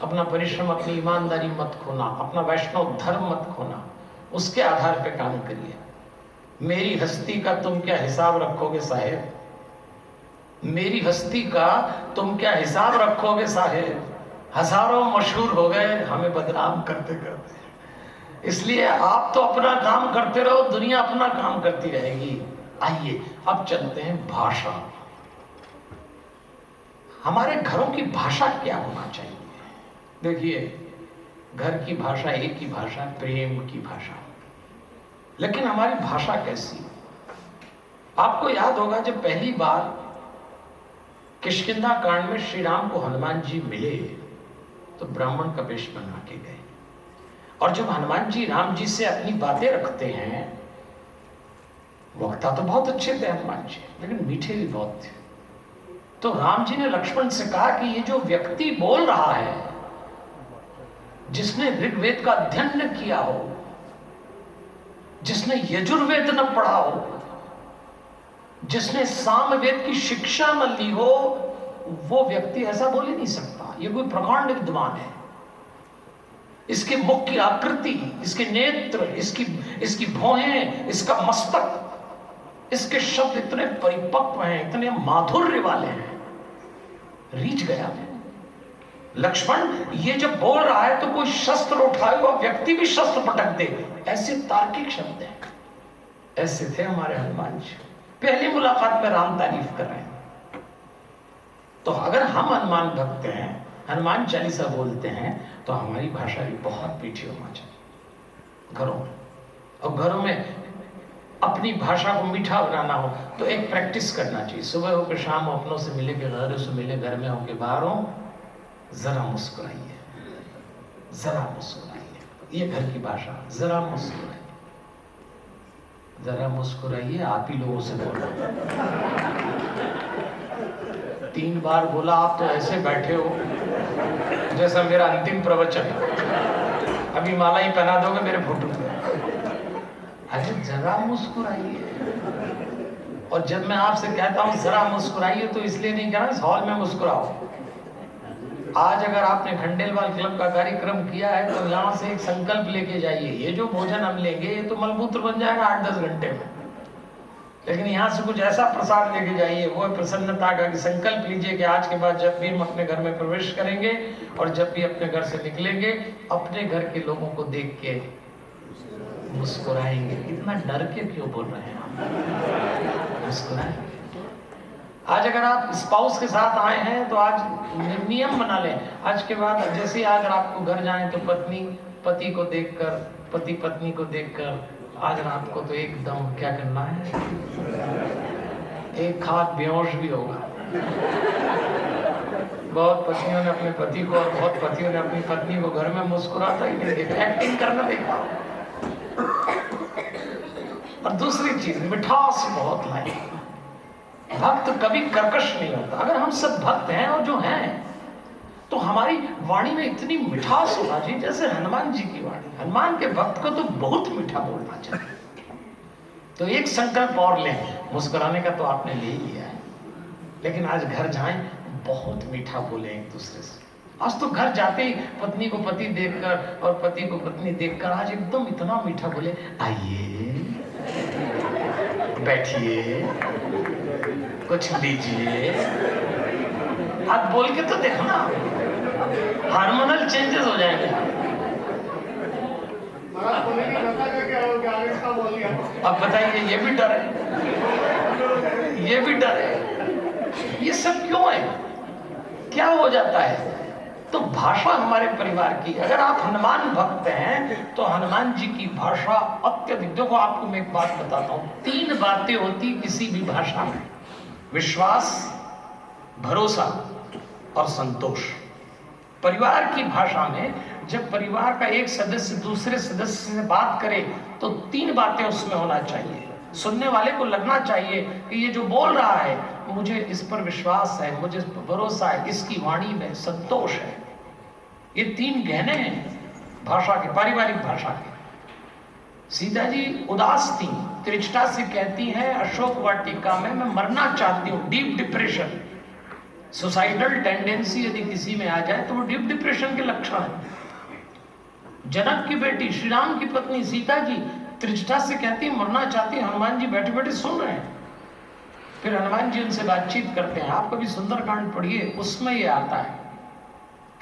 अपना परिश्रम, अपनी ईमानदारी मत खोना, अपना वैष्णव धर्म मत खोना, उसके आधार पे काम करिए। मेरी हस्ती का तुम क्या हिसाब रखोगे साहेब? मेरी हस्ती का तुम क्या हिसाब रखोगे साहेब? हजारों मशहूर हो गए हमें बदनाम करते करते, इसलिए आप तो अपना काम करते रहो, दुनिया अपना काम करती रहेगी। आइए अब चलते हैं भाषा। हमारे घरों की भाषा क्या होना चाहिए? देखिए, घर की भाषा एक ही भाषा, प्रेम की भाषा, लेकिन हमारी भाषा कैसी? आपको याद होगा जब पहली बार किष्किंधा कांड में श्री राम को हनुमान जी मिले तो ब्राह्मण का वेश बना के गए, और जब हनुमान जी राम जी से अपनी बातें रखते हैं, वक्ता तो बहुत अच्छे थे हनुमान जी, लेकिन मीठे भी बहुत थे। तो राम जी ने लक्ष्मण से कहा कि ये जो व्यक्ति बोल रहा है जिसने ऋग्वेद का अध्ययन न किया हो, जिसने यजुर्वेद न पढ़ा हो, जिसने सामवेद की शिक्षा न ली हो, वो व्यक्ति ऐसा बोल ही नहीं सकता। ये कोई प्रकांड विद्वान है। इसके मुख की आकृति, इसके नेत्र, इसकी भौहें, इसका मस्तक, इसके शब्द इतने परिपक्व हैं, इतने माधुर्य वाले हैं। रीझ गया लक्ष्मण। ये जब बोल रहा है तो कोई शस्त्र उठाए हुआ व्यक्ति भी शस्त्र पटक दे, ऐसे तार्किक शब्द हैं। ऐसे थे हमारे हनुमान जी। पहली मुलाकात में राम तारीफ कर रहे हैं। तो अगर हम हनुमान भक्त हैं, हनुमान चालीसा बोलते हैं, तो हमारी भाषा भी बहुत मीठी होना चाहिए घरों में। और घरों में अपनी भाषा को मीठा बनाना हो तो एक प्रैक्टिस करना चाहिए। सुबह होकर शाम हो, अपनों से मिले, के घरों से मिले, घर में होके बाहर हो, जरा मुस्कुराइए, जरा मुस्कुराइए। ये घर की भाषा, जरा मुस्कुराइए, जरा मुस्कुराइए। आप ही लोगों से बोला 3 बार बोला, आप तो ऐसे बैठे हो जैसा मेरा अंतिम प्रवचन है। अभी माला ही पहना दोगे मेरे फोटो पे। अरे जरा मुस्कुराइए। और जब मैं आपसे कहता हूं जरा मुस्कुराइए तो इसलिए नहीं कह रहा इस हॉल में मुस्कुराओ। आज अगर आपने खंडेलवाल क्लब का कार्यक्रम किया है तो यहाँ से एक संकल्प लेके जाइए। ये जो भोजन हम लेंगे ये तो मलमूत्र बन जाएगा 8-10 घंटे में, लेकिन यहाँ से कुछ ऐसा प्रसाद लेके जाइए, वो प्रसन्नता का। कि संकल्प लीजिए कि आज के बाद जब भी हम अपने घर में प्रवेश करेंगे और जब भी अपने घर से निकलेंगे, अपने घर के लोगों को देख के मुस्कुराएंगे। इतना डर के क्यों बोल रहे हैं आप? मुस्कुराएंगे। आज अगर आप स्पाउस के साथ आए हैं तो आज नियम बना लें। आज के बाद जैसे ही अगर आपको घर जाएं तो पत्नी पति को देखकर, पति पत्नी को देखकर आज रात को तो एकदम क्या करना है, एक खाक बेहोश भी होगा। बहुत पत्नियों ने अपने पति को और बहुत पतियों ने अपनी पत्नी को घर में मुस्कुराता ही नहीं देखा, एक्टिंग करना देखा। और दूसरी चीज, मिठास बहुत लाई। भक्त कभी कर्कश नहीं होता। अगर हम सब भक्त हैं और जो हैं तो हमारी वाणी में इतनी मिठास होना चाहिए जैसे हनुमान जी की वाणी। हनुमान के भक्त को तो बहुत मीठा बोलना चाहिए। तो एक संकल्प और लें, मुस्कुराने का तो आपने ले ही लिया है, लेकिन आज घर जाएं बहुत मीठा बोले एक दूसरे से। आज तो घर जाते ही पत्नी को पति देखकर और पति को पत्नी देखकर आज एकदम इतना मीठा बोले, आइए बैठिए कुछ लीजिए। आप बोल के तो देखो ना, हार्मोनल चेंजेस हो जाएंगे। अब बताइए, ये भी डर है, ये भी डर है। ये सब क्यों है? क्या हो जाता है? तो भाषा हमारे परिवार की। अगर आप हनुमान भक्त हैं तो हनुमान जी की भाषा अत्यधिक। देखो आपको मैं एक बात बताता हूं, 3 बातें होती किसी भी भाषा में: विश्वास, भरोसा और संतोष। परिवार की भाषा में जब परिवार का एक सदस्य दूसरे सदस्य से बात करे तो 3 बातें उसमें होना चाहिए। सुनने वाले को लगना चाहिए कि ये जो बोल रहा है मुझे इस पर विश्वास है, मुझे इस पर भरोसा है, इसकी वाणी में संतोष है। ये 3 गहने हैं भाषा के, पारिवारिक भाषा के। सीता जी उदास थी, त्रिजटा से कहती है अशोक वाटिका में मैं मरना चाहती हूँ। डीप डिप्रेशन, सुसाइडल टेंडेंसी यदि किसी में आ जाए तो वो डीप डिप्रेशन के लक्षण है। जनक की बेटी श्री राम की पत्नी सीता जी त्रिजटा से कहती है मरना चाहती है। हनुमान जी बैठे बैठे सुन रहे हैं। फिर हनुमान जी उनसे बातचीत करते हैं। आप कभी सुंदरकांड पढ़िए, उसमें ये आता है,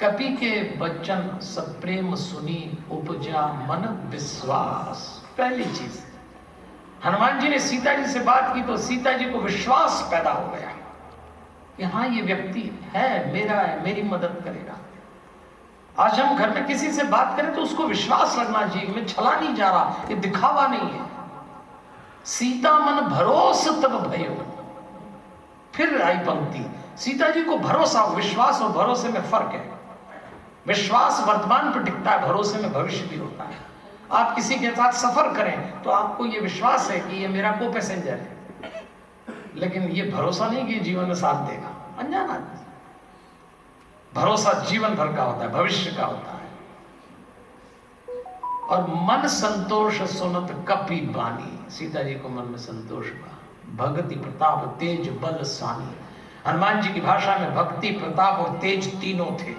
कपि के बचन सब प्रेम सुनी उपजा मन विश्वास। पहली चीज, हनुमान जी ने सीता जी से बात की तो सीता जी को विश्वास पैदा हो गया कि हाँ ये व्यक्ति है, मेरा है, मेरी मदद करेगा। आज हम घर में किसी से बात करें तो उसको विश्वास रखना चाहिए, मैं छला नहीं जा रहा, ये दिखावा नहीं है। सीता मन भरोसा तब भयो। फिर आई पंक्ति, सीता जी को भरोसा। विश्वास और भरोसे में फर्क है। विश्वास वर्तमान पर टिकता है, भरोसे में भविष्य भी होता है। आप किसी के साथ सफर करें तो आपको ये विश्वास है कि ये मेरा को पैसेंजर है, लेकिन ये भरोसा नहीं कि जीवन में साथ देगा। अनजान आदमी। भरोसा जीवन भर का होता है, भविष्य का होता है। और मन संतोष सुनत कपि बानी। सीता जी को मन में संतोष हुआ। भक्ति प्रताप तेज बल सानी। हनुमान जी की भाषा में भक्ति प्रताप और तेज तीनों थे।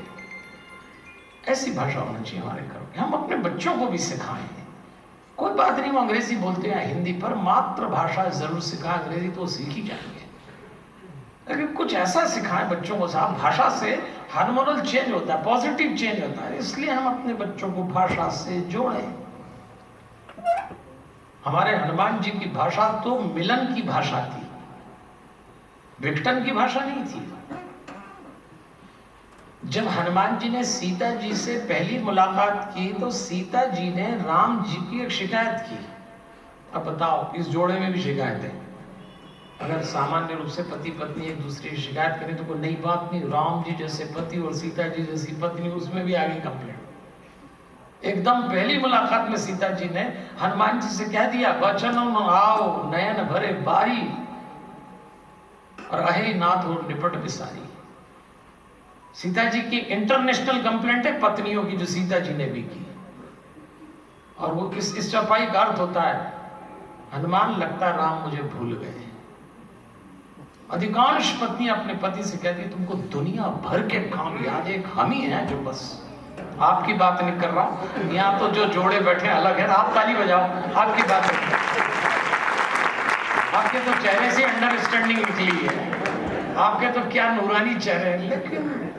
ऐसी भाषा होना चाहिए हमारे घरों में। हम अपने बच्चों को भी सिखाएं। कोई बात नहीं वो अंग्रेजी बोलते हैं हिंदी, पर मातृभाषा जरूर सिखाएं। अंग्रेजी तो सीख ही जाएंगे, लेकिन कुछ ऐसा सिखाएं बच्चों को। साहब भाषा से हार्मोनल चेंज होता है, पॉजिटिव चेंज होता है, इसलिए हम अपने बच्चों को भाषा से जोड़ें। हमारे हनुमान जी की भाषा तो मिलन की भाषा थी, विघटन की भाषा नहीं थी। जब हनुमान जी ने सीता जी से पहली मुलाकात की तो सीता जी ने राम जी की एक शिकायत की। अब बताओ, इस जोड़े में भी शिकायत है। अगर सामान्य रूप से पति पत्नी एक दूसरे की शिकायत करें तो कोई नई बात नहीं। राम जी जैसे पति और सीता जी जैसी पत्नी, उसमें भी आगे कंप्लेंट। एकदम पहली मुलाकात में सीता जी ने हनुमान जी से कह दिया, वचनों न आओ नयन भरे बारी, और अहे नाथ और निपट बिसारी। सीता जी की इंटरनेशनल कंप्लेंट है पत्नियों की, जो सीता जी ने भी की। और वो इस चौपाई का अर्थ होता है, हनुमान लगता है राम मुझे भूल गए। अधिकांश पत्नियां अपने पति से कहती है, तुमको दुनिया भर के काम याद है, एक हम ही हैं जो बस आपकी बात नहीं कर रहा। यहाँ तो जो जोड़े बैठे अलग है, आप ताली बजाओ, आपकी बात नहीं। आपके तो चेहरे से अंडरस्टैंडिंग निकली है, आपके तो क्या नूरानी चेहरे हैं। लेकिन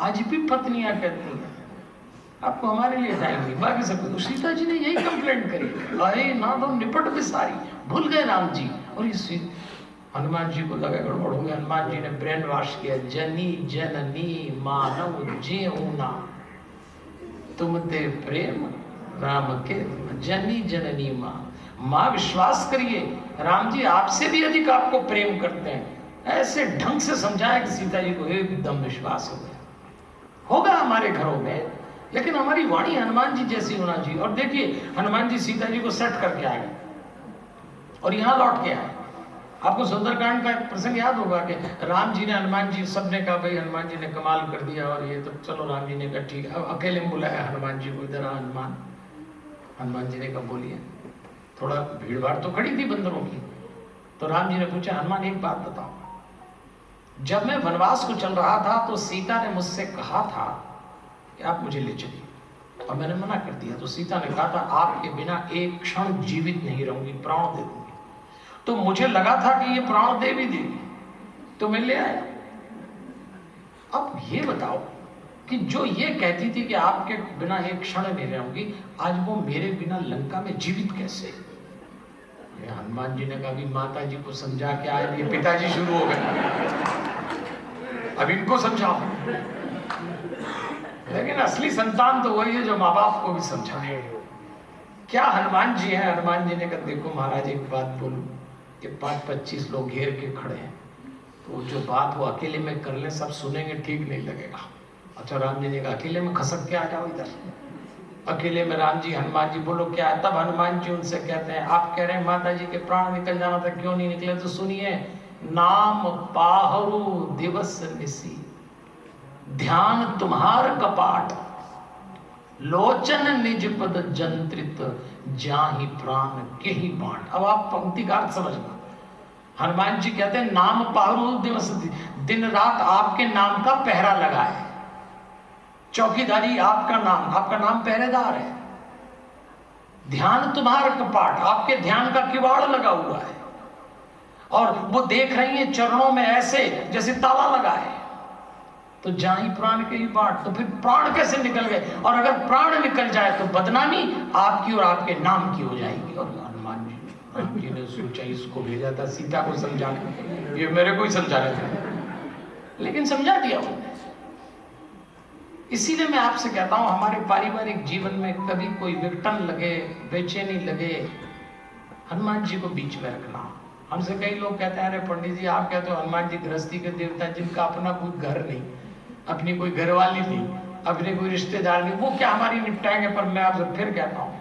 आज भी पत्नियां कहती हैं आपको हमारे लिए टाइम नहीं, बाकी सब। सीता जी ने यही कंप्लेंट करी, अरे ना तो निपट बिसारी, भूल गए राम जी। और इस हनुमान जी को लगा गड़बड़ हो गया। हनुमान जी ने ब्रेन वॉश किया, जनी जननी मानव जेऊना तुम ते प्रेम राम के। जनी जननी माँ विश्वास करिए, राम जी आपसे भी अधिक आपको प्रेम करते हैं। ऐसे ढंग से समझाया कि सीता जी को एकदम विश्वास हो गया। होगा हमारे घरों में, लेकिन हमारी वाणी हनुमान जी जैसी होना चाहिए। और देखिए हनुमान जी सीता जी को सेट करके आए और यहां लौट के आए। आपको सुंदरकांड का एक प्रसंग याद होगा कि राम जी ने हनुमान जी, सबने कहा भाई हनुमान जी ने कमाल कर दिया, और ये तो चलो राम जी ने कहा ठीक है। अब अकेले में बुलाया हनुमान जी को, इधर हनुमान। हनुमान जी ने कहा बोलिए। थोड़ा भीड़ भाड़ तो खड़ी थी बंदरों की। तो राम जी ने पूछा, हनुमान एक बात बताओ, जब मैं वनवास को चल रहा था तो सीता ने मुझसे कहा था कि आप मुझे ले चलिए, और मैंने मना कर दिया। तो सीता ने कहा था आपके बिना एक क्षण जीवित नहीं रहूंगी, प्राण दे दूंगी। तो मुझे लगा था कि ये प्राण दे भी देगी, तो मैं ले आया। अब ये बताओ कि जो ये कहती थी कि आपके बिना एक क्षण नहीं रहूंगी, आज वो मेरे बिना लंका में जीवित कैसे? हनुमान जी ने कहा भी माता जी को समझा के आए, ये पिताजी शुरू हो गए, अब इनको समझाओ। लेकिन असली संतान तो वही है जो माँ बाप को भी समझाए। क्या हनुमान जी हैं? हनुमान जी ने कहा देखो महाराज एक बात बोलूं, कि 5-25 लोग घेर के खड़े हैं, तो जो बात वो अकेले में कर ले, सब सुनेंगे, ठीक नहीं लगेगा। अच्छा राम जी ने कहा अकेले में खसक के आ जाओ इधर। अकेले में राम जी हनुमान जी बोलो क्या है? तब हनुमान जी उनसे कहते हैं आप कह रहे हैं माता जी के प्राण निकल जाना था, क्यों नहीं निकले? तो सुनिए, नाम पाहरु दिवस निसी, ध्यान तुम्हार कपाट, लोचन निज पद जंत्रित, जाहि प्राण के ही बांट। अब आप पंक्ति का अर्थ समझना। हनुमान जी कहते हैं नाम पाहरु दिवस, दिन रात आपके नाम का पहरा लगा है। चौकीदारी आपका नाम पहरेदार है। ध्यान तुम्हारा कपाट, आपके ध्यान का किवाड़ लगा हुआ है, और वो देख रही है चरणों में ऐसे जैसे ताला लगा है। तो जाहि प्राण के ही बाट, तो फिर प्राण कैसे निकल गए? और अगर प्राण निकल जाए तो बदनामी आपकी और आपके नाम की हो जाएगी। और हनुमान जी ने सोचा इसको भेजा था सीता को समझाने, ये मेरे को ही समझा रहे थे, लेकिन समझा दिया वो। इसीलिए मैं आपसे कहता हूं हमारे पारिवारिक जीवन में कभी कोई विघटन लगे, बेचैनी लगे, हनुमान जी को बीच में रखना। हमसे कई लोग कहते हैं अरे पंडित जी आप कहते हो हनुमान जी गृहस्थी के देवता, जिनका अपना कोई घर नहीं, अपनी कोई घरवाली नहीं, अपने कोई रिश्तेदार नहीं, वो क्या हमारी निपटाएंगे? पर मैं आपसे फिर कहता हूं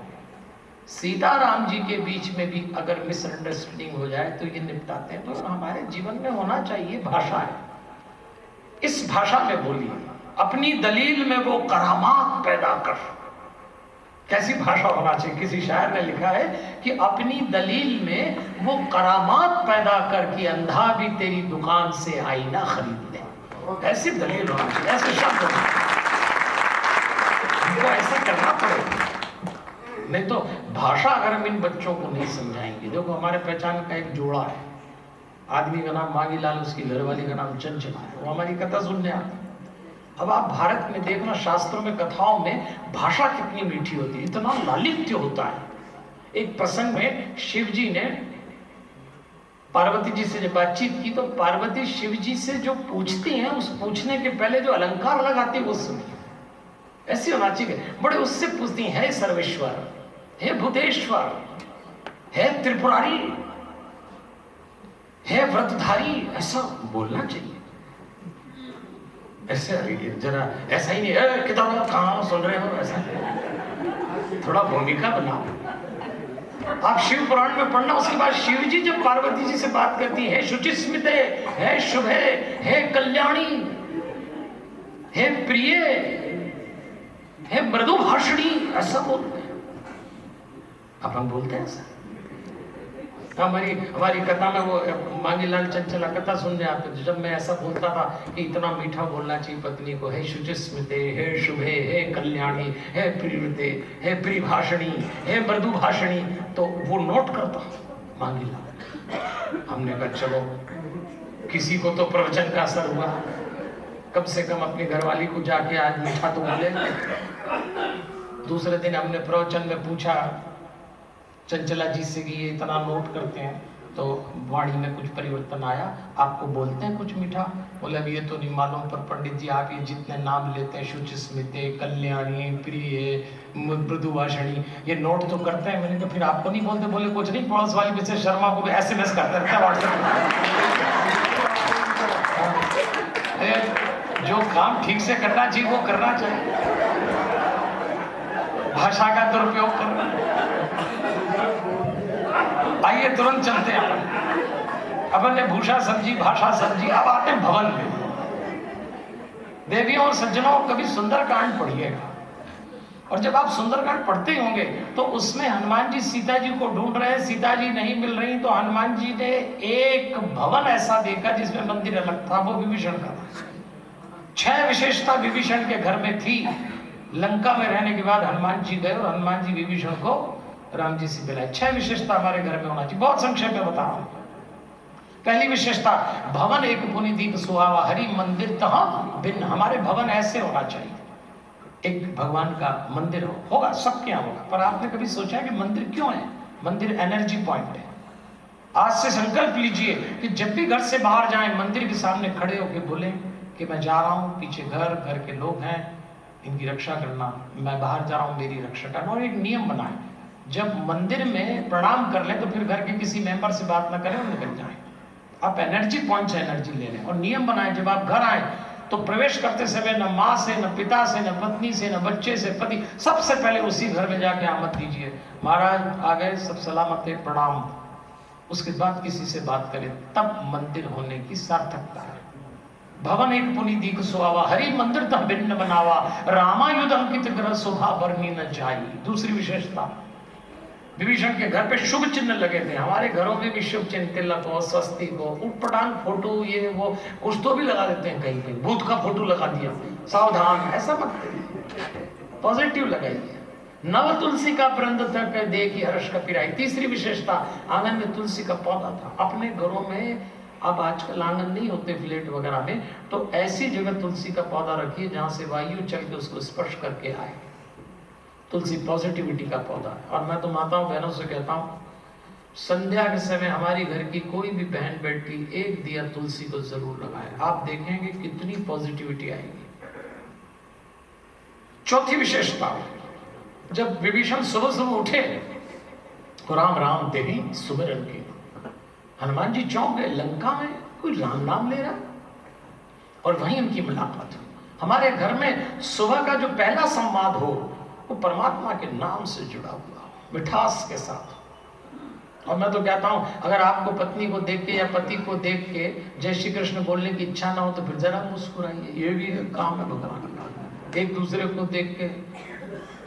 सीता राम जी के बीच में भी अगर मिसअंडरस्टैंडिंग हो जाए तो ये निपटाते हैं। तो हमारे जीवन में होना चाहिए भाषा है, इस भाषा में बोलिए, अपनी दलील में वो करामात पैदा कर, कैसी भाषा होना चाहिए। किसी शायर ने लिखा है कि अपनी दलील में वो करामात पैदा करके अंधा भी तेरी दुकान से आईना खरीद ले। ऐसी दलील होना चाहिए, ऐसे शब्द हमको ऐसा करना पड़ेगा। नहीं तो भाषा अगर हम इन बच्चों को नहीं समझाएंगे। देखो हमारे पहचान का एक जोड़ा है, आदमी का नाम मांगीलाल, उसकी घरवाली का नाम चंचला है, वो हमारी कथा सुनने आते। अब आप भारत में देखना, शास्त्रों में कथाओं में भाषा कितनी मीठी होती है, इतना लालित्य होता है। एक प्रसंग में शिव जी ने पार्वती जी से जब बातचीत की तो पार्वती शिव जी से जो पूछती हैं उस पूछने के पहले जो अलंकार लगाती है वो सुनिए, ऐसी होना चाहिए। बड़े उससे पूछती हैं, हे सर्वेश्वर, हे भूतेश्वर, हे त्रिपुरारी, हे व्रतधारी, ऐसा बोलना चाहिए। ऐसे जरा ऐसा ही नहीं किताब कहाँ सुन रहे हो, ऐसा थोड़ा भूमिका बनाओ। आप शिव पुराण में पढ़ना, उसके बाद शिव जी जब पार्वती जी से बात करती है, शुचिस्मिते, हे शुभे, हे कल्याणी, हे प्रिय, हे मृदु भाषणी, ऐसा बोलते हैं। अपन बोलते हैं ऐसा। हमारी कथा में वो मांगीलाल चंचला कथा सुनने आते, जब मैं ऐसा बोलता था कि इतना मीठा बोलना चाहिए पत्नी को, हे शुचिस्मिते, हे शुभे, हे कल्याणी, हे प्रियते, हे प्रियभाषणी, हे मृदु भाषणी, तो वो नोट करता मांगीलाल। हमने कहा चलो किसी को तो प्रवचन का असर हुआ, कम से कम अपनी घरवाली को जाके आज मीठा तो बोले। दूसरे दिन हमने प्रवचन में पूछा चंचला जी से कि ये इतना नोट करते हैं तो वाणी में कुछ परिवर्तन आया, आपको बोलते हैं कुछ मीठा? बोले अब ये तो नहीं मालूम, पर पंडित जी आप ये जितने नाम लेते हैं, शुचिस्मिते, कल्याणी, प्रिय, मृदुभाषणी, ये नोट तो करते हैं। मैंने कहा फिर आपको नहीं बोलते? बोले कुछ नहीं, पड़ोस वाली मिसेस शर्मा को भी SMS करते रहते हैं व्हाट्सएप। जो काम ठीक से करना चाहिए वो करना चाहिए, भाषा का दुरुपयोग करना। आइए तुरंत चलते हैं अपन ने भूषा समझी, भाषा समझी, अब आते हैं भवन में। देवियों और सज्जनों, कभी सुंदरकांड पढ़िएगा, और जब आप सुंदरकांड पढ़ते होंगे तो उसमें हनुमान जी सीता जी को ढूंढ रहे हैं, सीता जी नहीं मिल रही, तो हनुमान जी ने एक भवन ऐसा देखा जिसमें मंदिर अलग था, वो विभीषण का था। 6 विशेषता विभीषण के घर में थी। लंका में रहने के बाद हनुमान जी गए और हनुमान जी विभीषण को राम जी से मिलाए। 6 विशेषता हमारे घर में होना चाहिए, बहुत संक्षेप में बता रहा हूं। पहली विशेषता, भवन एक पुनि दीप सुहावा, हरि मंदिर तहाँ भिन्न। हमारे भवन ऐसे होना चाहिए, एक भगवान का मंदिर होगा, सबके यहाँ होगा। पर आपने कभी सोचा है कि मंदिर क्यों है? मंदिर एनर्जी पॉइंट है। आज से संकल्प लीजिए कि जब भी घर से बाहर जाएं, मंदिर के सामने खड़े होकर बोलें कि मैं जा रहा हूं, पीछे घर के लोग हैं, इनकी रक्षा करना, मैं बाहर जा रहा हूं, मेरी रक्षा करना। और एक नियम बनाएं, जब मंदिर में प्रणाम कर लें तो फिर घर के किसी मेंबर से बात ना करें और निकल जाएं। आप एनर्जी पॉइंट से एनर्जी ले लें। और नियम बनाएं, जब आप घर आए तो प्रवेश करते समय न माँ से, न पिता से, न पत्नी से, न बच्चे से, पति, सबसे पहले उसी घर में जाके आमद दीजिए। महाराज आ गए, सब सलामत है, प्रणाम। उसके बाद किसी से बात करें, तब मंदिर होने की सार्थकता है। भवन एक पुनि दीप सुहावा, हरि मंदिर तह भिन्न बनावा, रामायुध अंकित ग्रह शोभा बरनी न जाई। दूसरी विशेषता, विभीषण के घर पे शुभ चिन्ह लगे थे। हमारे घरों में भी शुभ चिन्ह, तिलक हो, स्वस्तिक हो, उटपटांग फोटो, ये वो कुछ तो भी लगा देते हैं, कहीं कहीं भूत का फोटो लगा दिया, सावधान, ऐसा मत करिए, पॉजिटिव लगाइए। नव तुलसी का प्रंद तक देखी हर्ष का पिराई। तीसरी विशेषता, आंगन में तुलसी का पौधा था। अपने घरों में, अब आजकल आंगन नहीं होते फ्लैट वगैरह में, तो ऐसी जगह तुलसी का पौधा रखिए जहां से वायु चल के उसको स्पर्श करके आए। तुलसी पॉजिटिविटी का पौधा है। और मैं तो माताओं बहनों से कहता हूं, संध्या के समय हमारी घर की कोई भी बहन बेटी एक दिया तुलसी को जरूर लगाए, आप देखेंगे कितनी पॉजिटिविटी आएगी। चौथी विशेषता, जब विभीषण सुबह सुबह उठे तो राम राम तेरी सुमिरन की, हनुमान जी चौंक गए, लंका में कोई राम नाम ले रहा, और वहीं उनकी मुलाकात। हमारे घर में सुबह का जो पहला संवाद हो वो परमात्मा के नाम से जुड़ा हुआ, मिठास के साथ। और मैं तो कहता हूं, अगर आपको पत्नी को देख के या पति को देख के जय श्री कृष्ण बोलने की इच्छा ना हो तो फिर जरा मुस्कुराइए, ये भी एक काम है भगवान का। एक दूसरे को देख के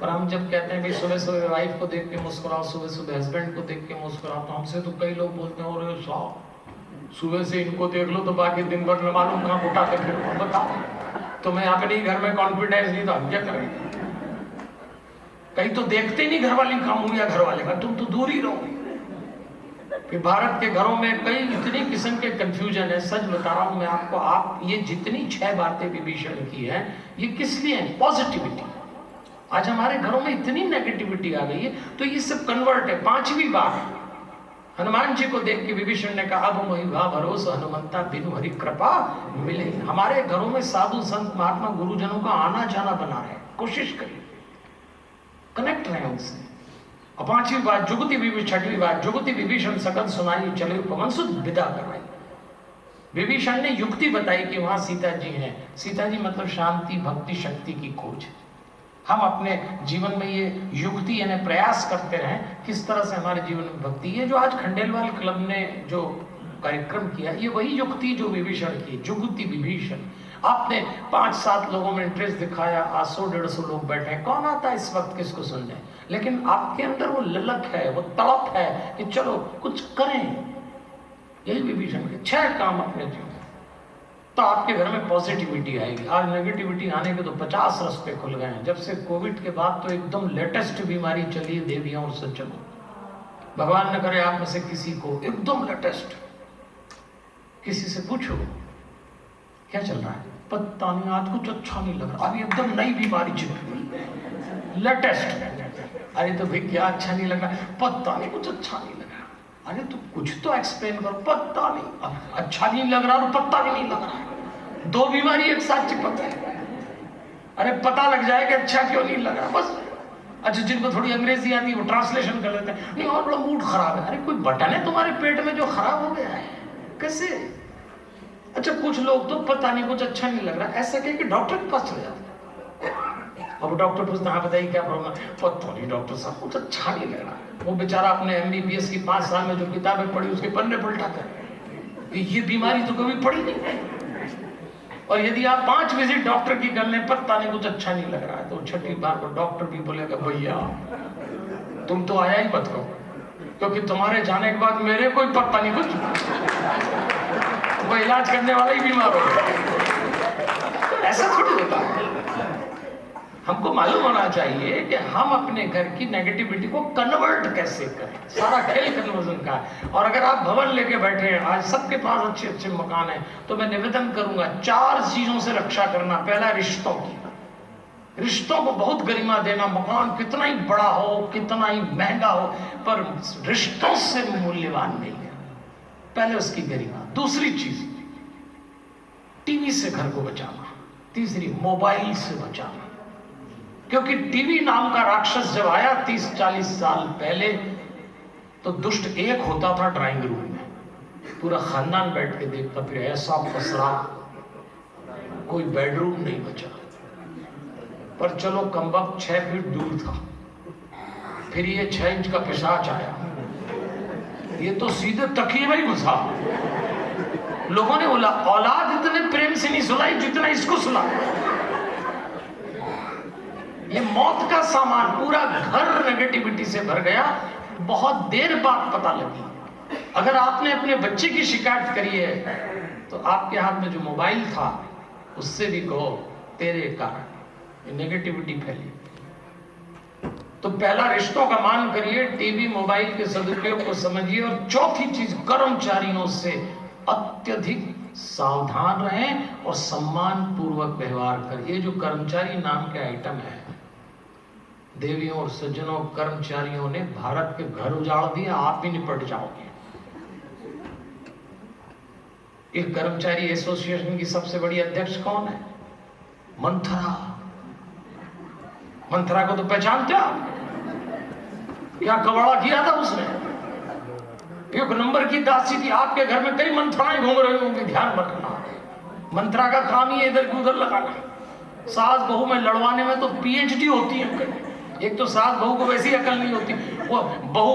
पर हम जब कहते हैं भाई सुबह सुबह वाइफ को देख के मुस्कुराओ, सुबह सुबह हस्बैंड को देख के मुस्कुराओ, तो हमसे तो कई लोग बोलते हैं अरे साहब सुबह से इनको देख लो तो बाकी दिन भर न मालूम कहाँ उठाते फिर। बताओ तुम्हें अपने घर में कॉन्फिडेंस नहीं तो हम क्या करेंगे? कहीं तो देखते ही नहीं घर वाली काम हुआ घर वाले का, तुम तो दूर ही रहो। कि भारत के घरों में कई इतनी किस्म के कंफ्यूजन है, सच बता रहा हूं मैं आपको। आप ये जितनी 6 बातें विभीषण की है ये किस लिए है? पॉजिटिविटी। आज हमारे घरों में इतनी नेगेटिविटी आ गई है तो ये सब कन्वर्ट है। 5वीं बार हनुमान जी को देख के विभीषण ने कहा अब मोहि भा भरोसा हनुमंता बिनु हरि कृपा मिले। हमारे घरों में साधु संत महात्मा गुरुजनों का आना जाना बना रहे, कोशिश करिए कनेक्ट रहे उनसे। और 5वीं बात जुगति विभीषण, 6वीं बात जुगति विभीषण सकल सुनाई चले पवन सुत विदा करवाई। विभीषण ने युक्ति बताई कि वहां सीता जी हैं। सीता जी मतलब शांति भक्ति शक्ति की खोज। हम अपने जीवन में ये युक्ति यानी प्रयास करते रहें किस तरह से हमारे जीवन में भक्ति। ये जो आज खंडेलवाल क्लब ने जो कार्यक्रम किया ये वही युक्ति जो विभीषण की, जुगति विभीषण। आपने 5-7 लोगों में इंटरेस्ट दिखाया, आज 100-150 लोग बैठे। कौन आता है इस वक्त किसको सुनने? लेकिन आपके अंदर वो ललक है, वो तड़प है कि चलो कुछ करें। यही विभीषण के 6 काम अपने जीवन, तो आपके घर में पॉजिटिविटी आएगी। आज नेगेटिविटी आने के तो 50 रास्ते खुल गए हैं। जब से कोविड के बाद तो एकदम लेटेस्ट बीमारी चली है देवियों और सज्जनों। भगवान न करे आप में से किसी को एकदम लेटेस्ट, किसी से पूछो क्या चल रहा है, पता नहीं आज कुछ अच्छा नहीं लग रहा, अभी एकदम नई बीमारी चली लेटेस्ट। अरे तो भाई क्या अच्छा नहीं लग रहा? पता नहीं कुछ अच्छा नहीं लग रहा। अरे तो कुछ तो एक्सप्लेन करो। पता नहीं, अच्छा नहीं लग रहा और पता भी नहीं लग रहा। 2 बीमारी एक साथ चिपक है। अरे पता लग जाए कि अच्छा क्यों नहीं लग रहा बस। अच्छा जिनको थोड़ी अंग्रेजी आती है वो ट्रांसलेशन कर लेते हैं, नहीं और बड़ा मूड खराब है। अरे कोई बटन है तुम्हारे पेट में जो खराब हो गया है? कैसे? अच्छा कुछ लोग तो पता नहीं कुछ अच्छा नहीं लग रहा, ऐसा कह के डॉक्टर के पास चले जाते। अब डॉक्टर पूछता हाँ बताइए क्या प्रॉब्लम? पता नहीं डॉक्टर साहब कुछ अच्छा नहीं लग रहा। वो बेचारा अपने MBBS की 5 साल में जो किताबें पढ़ी उसके पन्ने पलटाता है, ये बीमारी तो कभी पढ़ी नहीं। और यदि आप 5 विजिट डॉक्टर की कर लें, पता नहीं कुछ अच्छा नहीं लग रहा है, तो 6ठी बार को डॉक्टर भी बोलेगा भैया तुम तो आया ही मत करो, क्योंकि तुम्हारे जाने के बाद मेरे कोई पता नहीं कुछ, वो इलाज करने वाला ही बीमार हो गया। ऐसा थोड़ी होता है। हमको मालूम होना चाहिए कि हम अपने घर की नेगेटिविटी को कन्वर्ट कैसे करें। सारा खेल कन्वर्जन का है। और अगर आप भवन लेके बैठे हैं, आज सबके पास अच्छे अच्छे मकान हैं, तो मैं निवेदन करूंगा 4 चीजों से रक्षा करना। पहला रिश्तों की, रिश्तों को बहुत गरिमा देना। मकान कितना ही बड़ा हो, कितना ही महंगा हो, पर रिश्तों से मूल्यवान नहीं है, पहले उसकी गरिमा। दूसरी चीज टीवी से घर को बचाना। तीसरी मोबाइल से बचाना, क्योंकि टीवी नाम का राक्षस जब आया 30-40 साल पहले, तो दुष्ट एक होता था ड्राइंग रूम में, पूरा खानदान बैठ के देखता, फिर ऐसा पसरा कोई बेडरूम नहीं बचा। पर चलो कमबख्त 6 फीट दूर था, फिर ये 6 इंच का पिशाच आया, ये तो सीधे तकिए में ही घुसा। लोगों ने बोला औलाद इतने प्रेम से नहीं सुलाई जितना इसको सुला। ये मौत का सामान, पूरा घर नेगेटिविटी से भर गया। बहुत देर बाद पता लगी। अगर आपने अपने बच्चे की शिकायत करी है तो आपके हाथ में जो मोबाइल था उससे भी कहो तेरे कारण ये नेगेटिविटी फैली। तो पहला रिश्तों का मान करिए, टीवी मोबाइल के सदुपयोग को समझिए। और चौथी चीज कर्मचारियों से अत्यधिक सावधान रहें और सम्मान पूर्वक व्यवहार करिए। जो कर्मचारी नाम के आइटम है, देवियों और सज्जनों, कर्मचारियों ने भारत के घर उजाड़ दिए, आप भी निपट जाओगे। एक कर्मचारी एसोसिएशन की सबसे बड़ी अध्यक्ष कौन है? मंथरा। मंथरा को तो पहचानते आप? क्या कबाड़ा किया था उसने? 1 नंबर की दासी थी। आपके घर में कई मंथराएं घूम रही होंगी, ध्यान रखना। मंथरा का काम ही इधर की उधर लगाना। सास बहू में लड़वाने में तो PhD होती है। एक तो सास बहू को वैसी अकल नहीं होती, वो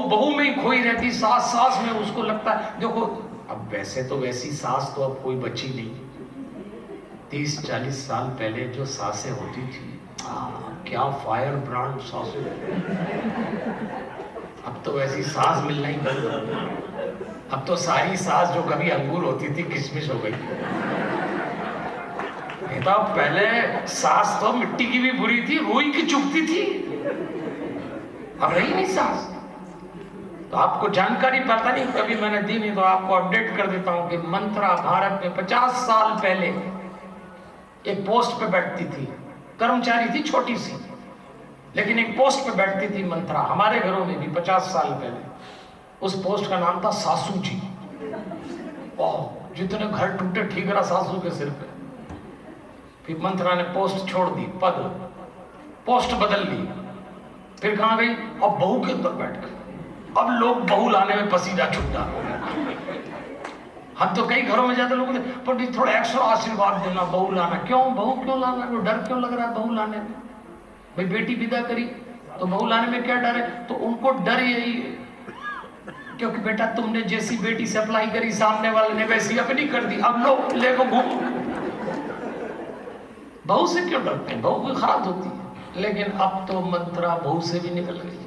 बहू में ही खोई रहती, सास में उसको लगता है। देखो अब वैसे तो वैसी सास तो अब कोई बची नहीं। 30-40 साल पहले जो सासें होती थी, क्या फायर ब्रांड सासू, अब तो ऐसी सास मिलना ही बंद हो गई। अब तो सारी सास जो कभी अंगूर होती थी किशमिश हो गई। नहीं तो पहले सास तो मिट्टी की भी बुरी थी, रुई की चुभती थी, अब रही नहीं सास। तो आपको जानकारी पता नहीं, कभी मैंने दी नहीं तो आपको अपडेट कर देता हूं कि मंत्रा भारत में 50 साल पहले एक पोस्ट पे बैठती थी, कर्मचारी थी छोटी सी, लेकिन एक पोस्ट पे बैठती थी मंत्रा, हमारे घरों में भी 50 साल पहले। उस पोस्ट का नाम था सासू जी। ओह, जितने घर टूटे ठीक रहा सासू के सिर पे। फिर मंत्रा ने पोस्ट छोड़ दी, पद पोस्ट बदल ली, फिर कहां गई? अब बहू के अंदर बैठ गई। अब लोग बहू लाने में पसीना छूटा। हम तो कई घरों में जाते लोग पंडित थोड़ा एक्स्ट्रा आशीर्वाद देना, बहू लाना। क्यों बहू क्यों लाना? वो डर क्यों लग रहा है बहू लाने में? भाई बेटी विदा करी तो बहू लाने में क्या डर है? तो उनको डर यही है क्योंकि बेटा तुमने जैसी बेटी से अप्लाई करी सामने वाले ने वैसी अपनी कर दी, अब लो ले को घूम। बहू से क्यों डरते हैं? बहू कोई खराब होती है। लेकिन अब तो मंत्रा बहू से भी निकल गई।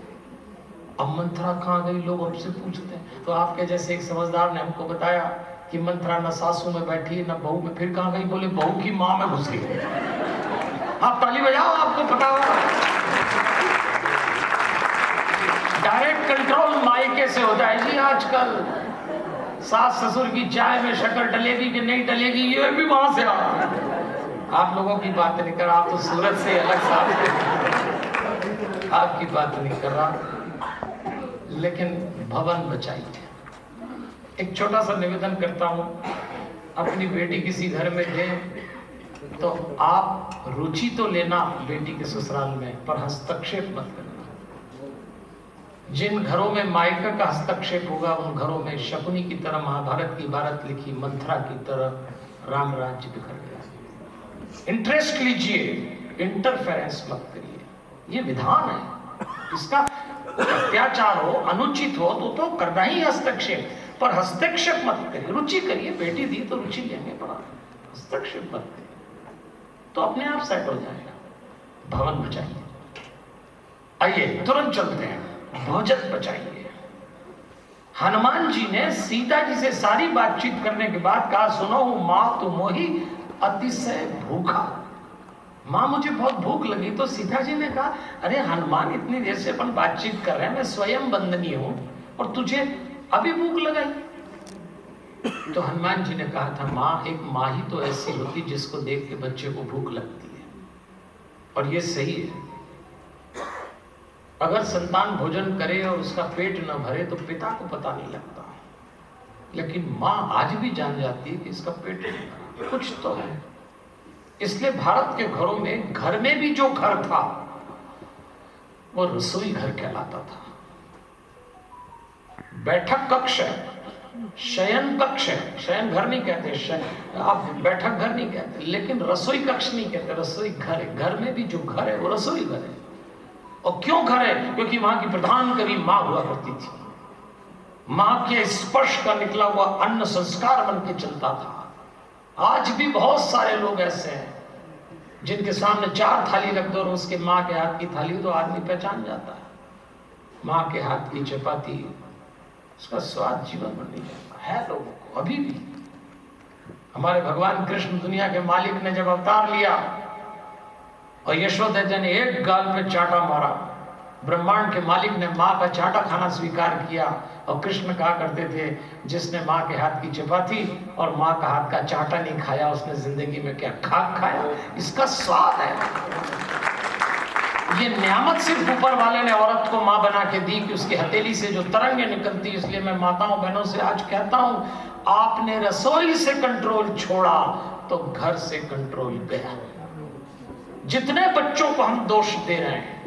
अब मंत्रा कहाँ गई लोग हमसे पूछते हैं। तो आपके जैसे एक समझदार ने हमको बताया कि मंत्रा न सासू में बैठी न बहू में, फिर कहाँ गई? बोले बहू की माँ में घुस गई। आप ताली बजाओ, आपको पता होगा। डायरेक्ट कंट्रोल मायके से होता है जी आजकल। सास ससुर की चाय में शक्कर डलेगी कि नहीं डलेगी ये भी वहां से आप लोगों की बात नहीं कर रहा, आप तो सूरत से अलग साथ आपकी बात नहीं कर रहा। लेकिन भवन बचाइए। एक छोटा सा निवेदन करता हूं, अपनी बेटी किसी घर में दे तो आप रुचि तो लेना बेटी के ससुराल में, पर हस्तक्षेप मत करना। जिन घरों में मायका का हस्तक्षेप होगा उन घरों में शकुनी की तरह महाभारत की भारत लिखी मंथरा की तरह राम राज्य बिखर गया। इंटरेस्ट लीजिए, इंटरफेरेंस मत करिए, ये विधान है। इसका अत्याचार हो, अनुचित हो तो करना ही हस्तक्षेप, पर हस्तक्षेप मत करिए। रुचि करिए, बेटी दी तो रुचि लेंगे, पड़ा हस्तक्षेप मत करिए तो अपने आप सेट हो जाएगा। भवन बचाइए। आइए तुरंत चलते हैं, भोजन बचाइए। हनुमान जी ने सीता जी से सारी बातचीत करने के बाद कहा, सुनो माँ तो मोही अतिशय भूखा। माँ मुझे बहुत भूख लगी। तो सीता जी ने कहा, अरे हनुमान इतनी देर से अपन बातचीत कर रहे हैं, मैं स्वयं वंदनीय हूं और तुझे अभी भूख लगाई। तो हनुमान जी ने कहा था, माँ एक माँ ही तो ऐसी होती जिसको देख के बच्चे को भूख लगती है। और ये सही है। अगर संतान भोजन करे और उसका पेट न भरे तो पिता को पता नहीं लगता, लेकिन माँ आज भी जान जाती है कि इसका पेट नहीं भरा, कुछ तो है। इसलिए भारत के घरों में, घर में भी जो घर था वो रसोई घर कहलाता था। बैठक कक्ष है, शयन कक्ष है, शयन घर नहीं कहते, आप बैठक घर नहीं कहते, लेकिन रसोई कक्ष नहीं कहते, रसोई घर है। घर में भी जो घर है वो रसोई घर है। और क्यों घर है? क्योंकि वहां की प्रधान कवि मां हुआ करती थी। मां के स्पर्श का निकला हुआ अन्न संस्कार बन के चलता था। आज भी बहुत सारे लोग ऐसे हैं जिनके सामने 4 थाली रख दो और उसके माँ के हाथ की थाली तो आदमी पहचान जाता है। माँ के हाथ की चपाती, उसका स्वाद जीवन भर नहीं जाता है लोगों को। अभी भी हमारे भगवान कृष्ण दुनिया के मालिक ने जब अवतार लिया और यशोदा जी ने एक गाल पे चाटा मारा, ब्रह्मांड के मालिक ने माँ का चाटा खाना स्वीकार किया। और कृष्ण कहा करते थे, जिसने माँ के हाथ की चपाती और माँ का हाथ का चाटा नहीं खाया उसने जिंदगी में क्या खाक खाया। इसका स्वाद है। ये नियामत सिर्फ ऊपर वाले ने औरत को माँ बना के दी कि उसकी हथेली से जो तरंगे निकलती। इसलिए मैं माताओं बहनों से आज कहता हूं, आपने रसोई से कंट्रोल छोड़ा तो घर से कंट्रोल गया। जितने बच्चों को हम दोष दे रहे हैं,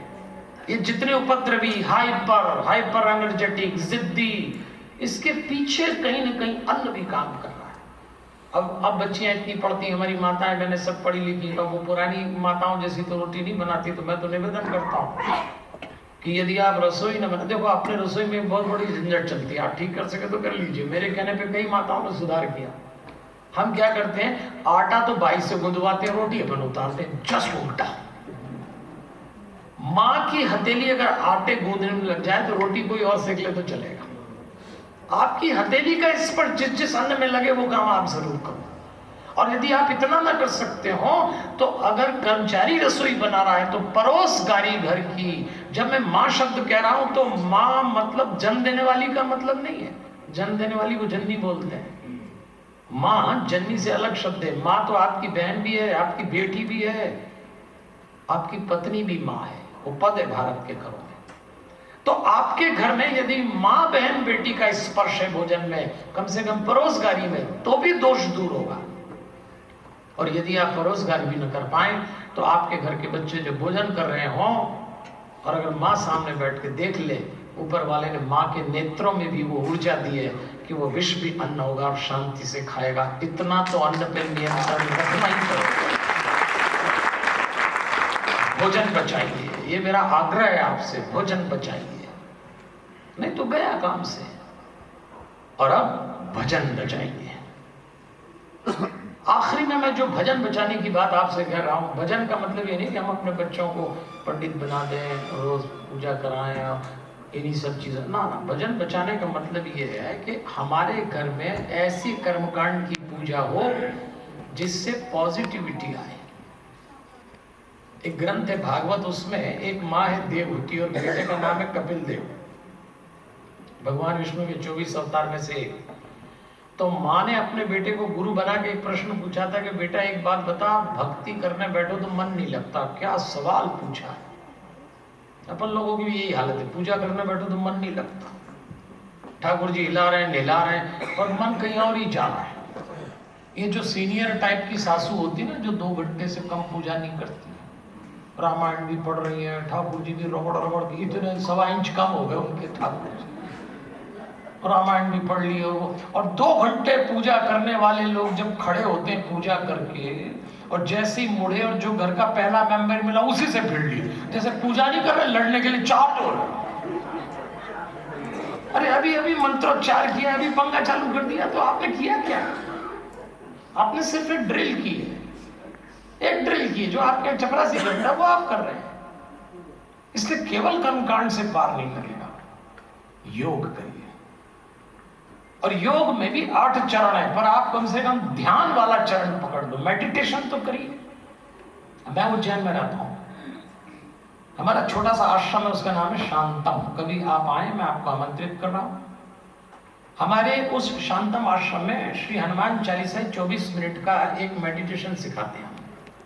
ये जितने उपद्रवी, हाइपर एनर्जेटिक, जिद्दी, इसके पीछे कहीं ना कहीं अन्न भी काम कर रहा है। अब बच्चियां इतनी पढ़ती, हमारी माताएं मैंने सब पढ़ी लिखी, तो वो पुरानी माताओं जैसी तो रोटी नहीं बनाती। तो मैं तो निवेदन करता हूँ कि यदि आप रसोई न बना, देखो अपने रसोई में बहुत बड़ी झंझट चलती है, आप ठीक कर सके तो कर लीजिए। मेरे कहने पे कई माताओं ने सुधार किया। हम क्या करते हैं, आटा तो बाई से गुंदवाते हैं, रोटी अपन उतारते हैं, जस्ट उल्टा। माँ की हथेली अगर आटे गूंदने में लग जाए तो रोटी कोई और सेक ले तो चलेगा। आपकी हथेली का स्पर्श जिस जिस अन्न में लगे वो काम आप जरूर करो। और यदि आप इतना ना कर सकते हो तो अगर कर्मचारी रसोई बना रहा है तो परोसगारी घर की। जब मैं माँ शब्द कह रहा हूं तो माँ मतलब जन्म देने वाली का मतलब नहीं है। जन्म देने वाली को जननी बोलते हैं। माँ जननी से अलग शब्द है। माँ तो आपकी बहन भी है, आपकी बेटी भी है, आपकी पत्नी भी माँ है। वो पद है भारत के घरों में। तो आपके घर में यदि माँ बहन बेटी का स्पर्श है भोजन में, कम से कम परोसगारी में, तो भी दोष दूर होगा। और यदि आप परोसगारी भी न कर पाए तो आपके घर के बच्चे जो भोजन कर रहे हों और अगर माँ सामने बैठ के देख ले, ऊपर वाले ने माँ के नेत्रों में भी वो ऊर्जा दी है कि वो विष भी अन्न होगा और शांति से खाएगा। इतना तो अन्न पे नियंत्रण रखना ही पड़ेगा। भोजन बचाइए, ये मेरा आग्रह है आपसे। भोजन बचाइए, नहीं तो गया काम से। और अब भजन बचाइए। आखिरी में मैं जो भजन बचाने की बात आपसे कह रहा हूं, भजन का मतलब ये नहीं कि हम अपने बच्चों को पंडित बना दें, रोज पूजा कराएं, इन्हीं सब चीजें ना। भजन बचाने का मतलब ये है कि हमारे घर में ऐसी कर्मकांड की पूजा हो जिससे पॉजिटिविटी आए। एक ग्रंथ है भागवत, उसमें एक माँ है देवहूति और बेटे का नाम है कपिल देव, भगवान विष्णु के 24 अवतार में से एक। तो माँ ने अपने बेटे को गुरु बना के एक प्रश्न पूछा था कि बेटा एक बात बता, भक्ति करने बैठो तो मन नहीं लगता। क्या सवाल पूछा है। अपन लोगों की भी यही हालत है, पूजा करने बैठो तो मन नहीं लगता। ठाकुर जी हिला रहे हैं, नहिला रहे हैं, और मन कहीं और ही जा रहा है। ये जो सीनियर टाइप की सासू होती है ना, जो 2 घंटे से कम पूजा नहीं करती, रामायण भी पढ़ रही है, ठाकुर जी भी रगड़ रगड़ के इतने 1.25 इंच कम हो गए उनके ठाकुर जी, रामायण भी पढ़ ली। और 2 घंटे पूजा करने वाले लोग जब खड़े होते हैं पूजा करके, और जैसे ही मुड़े और जो घर का पहला मेंबर मिला उसी से भिड़ ली, जैसे पूजा नहीं कर रहे, लड़ने के लिए चाट हो रहा। अरे अभी अभी मंत्रोच्चार किया, अभी पंगा चालू कर दिया, तो आपने किया क्या? आपने सिर्फ एक ड्रिल की है, एक ड्रिल की जो आपके चपरासी घंटा वो आप कर रहे हैं। इसलिए केवल कर्मकांड से पार नहीं लगेगा, योग करिए। और योग में भी 8 चरण है, पर आप कम से कम ध्यान वाला चरण पकड़ लो, मेडिटेशन तो करिए। मैं उज्जैन में रहता हूं, हमारा छोटा सा आश्रम है, उसका नाम है शांतम। कभी आप आए, मैं आपको आमंत्रित कर रहा हूं। हमारे उस शांतम आश्रम में श्री हनुमान चालीसा 24 मिनट का एक मेडिटेशन सिखाते हैं।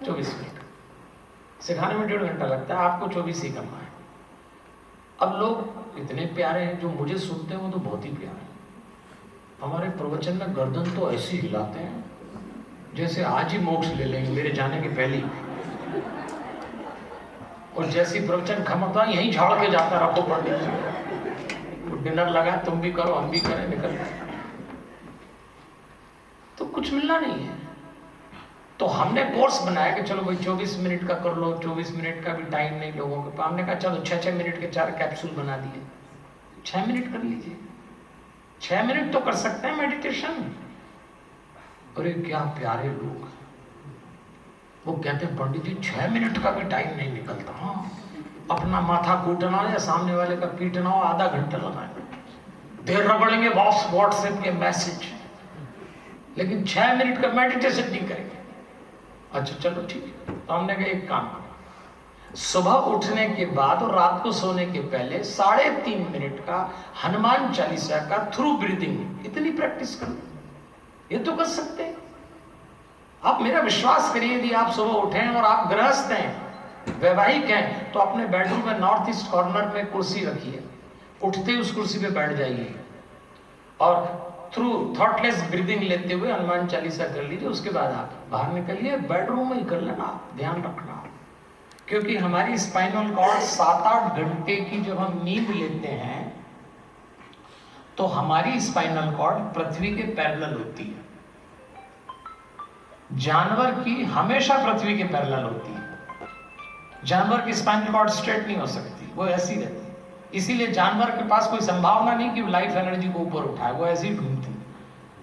24 मिनट सिखाने में 1.5 घंटा लगता है, आपको 24 ही करना है। अब लोग इतने प्यारे हैं, जो मुझे सुनते हैं वो तो बहुत ही प्यारे हैं। हमारे प्रवचन में गर्दन तो ऐसे हिलाते हैं जैसे आज ही मोक्ष ले लेंगे मेरे जाने के पहले। और जैसी प्रवचन खमता यहीं झाड़ के जाता, रखो पंडित जी, डिनर लगा, तुम भी करो हम भी करें, निकल। तो कुछ मिलना नहीं है। तो हमने कोर्स बनाया कि चलो भाई 24 मिनट का कर लो। 24 मिनट का भी टाइम नहीं लोगों के पास। हमने कहा चलो 6-6 मिनट के 4 कैप्सूल बना दिए, 6 मिनट कर लीजिए। 6 मिनट तो कर सकते हैं मेडिटेशन। अरे क्या प्यारे लोग, वो कहते हैं पंडित जी 6 मिनट का भी टाइम नहीं निकलता। हाँ, अपना माथा कूटना या सामने वाले का पीटना हो, आधा घंटा लगाए, देर रगड़ेंगे व्हाट्सएप के मैसेज, लेकिन 6 मिनट का मेडिटेशन नहीं करेंगे। अच्छा चलो ठीक है। तो हमने कहा एक काम करो, सुबह उठने के बाद और रात को सोने के पहले 3.5 मिनट का हनुमान चालीसा का थ्रू ब्रीदिंग, इतनी प्रैक्टिस करो। ये तो कर सकते हैं आप। मेरा विश्वास करिए, यदि आप सुबह उठें और आप गृहस्थ हैं, वैवाहिक हैं, तो अपने बेडरूम में नॉर्थ ईस्ट कॉर्नर में कुर्सी रखिए, उठते ही उस कुर्सी पे बैठ जाइए और थ्रू थॉटलेस ब्रीदिंग लेते हुए हनुमान चालीसा कर लीजिए। उसके बाद आप बाहर निकलिए, बेडरूम में ही कर लेना, ध्यान रखना। क्योंकि हमारी स्पाइनल कॉर्ड 7-8 घंटे की जब हम नींद लेते हैं तो हमारी स्पाइनल कॉर्ड पृथ्वी के पैरेलल होती है। जानवर की हमेशा पृथ्वी के पैरेलल होती है। जानवर की स्पाइनल कॉर्ड स्ट्रेट नहीं हो सकती, वो ऐसी रहती है। इसीलिए जानवर के पास कोई संभावना नहीं कि लाइफ एनर्जी को ऊपर उठाए, वो ऐसी ढूंढती।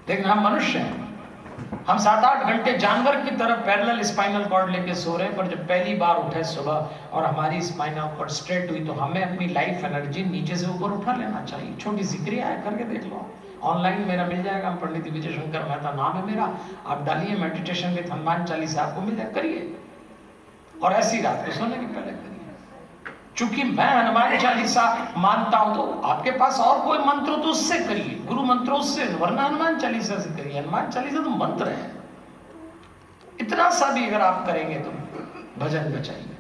लेकिन हम मनुष्य हैं, हम 7-8 घंटे जानवर की तरह पैरेलल स्पाइनल कॉर्ड लेके सो रहे हैं, पर जब पहली बार उठे सुबह और हमारी स्पाइनल कॉर्ड स्ट्रेट हुई तो हमें अपनी लाइफ एनर्जी नीचे से ऊपर उठा लेना चाहिए। छोटी सी क्रिया है, करके देख लो। ऑनलाइन मेरा मिल जाएगा, पंडित विजय शंकर मेहता नाम है मेरा, आप डालिए मेडिटेशन विद हनुमान चालीसा, आपको मिल जाए, करिए। और ऐसी रात को सोने के पहले करिए। चूंकि मैं हनुमान चालीसा मानता हूं तो आपके पास और कोई मंत्र हो तो उससे करिए, गुरु मंत्र उससे, वरना हनुमान चालीसा से करिए। हनुमान चालीसा तो मंत्र है, इतना सा भी अगर आप करेंगे तो भजन बचाइए,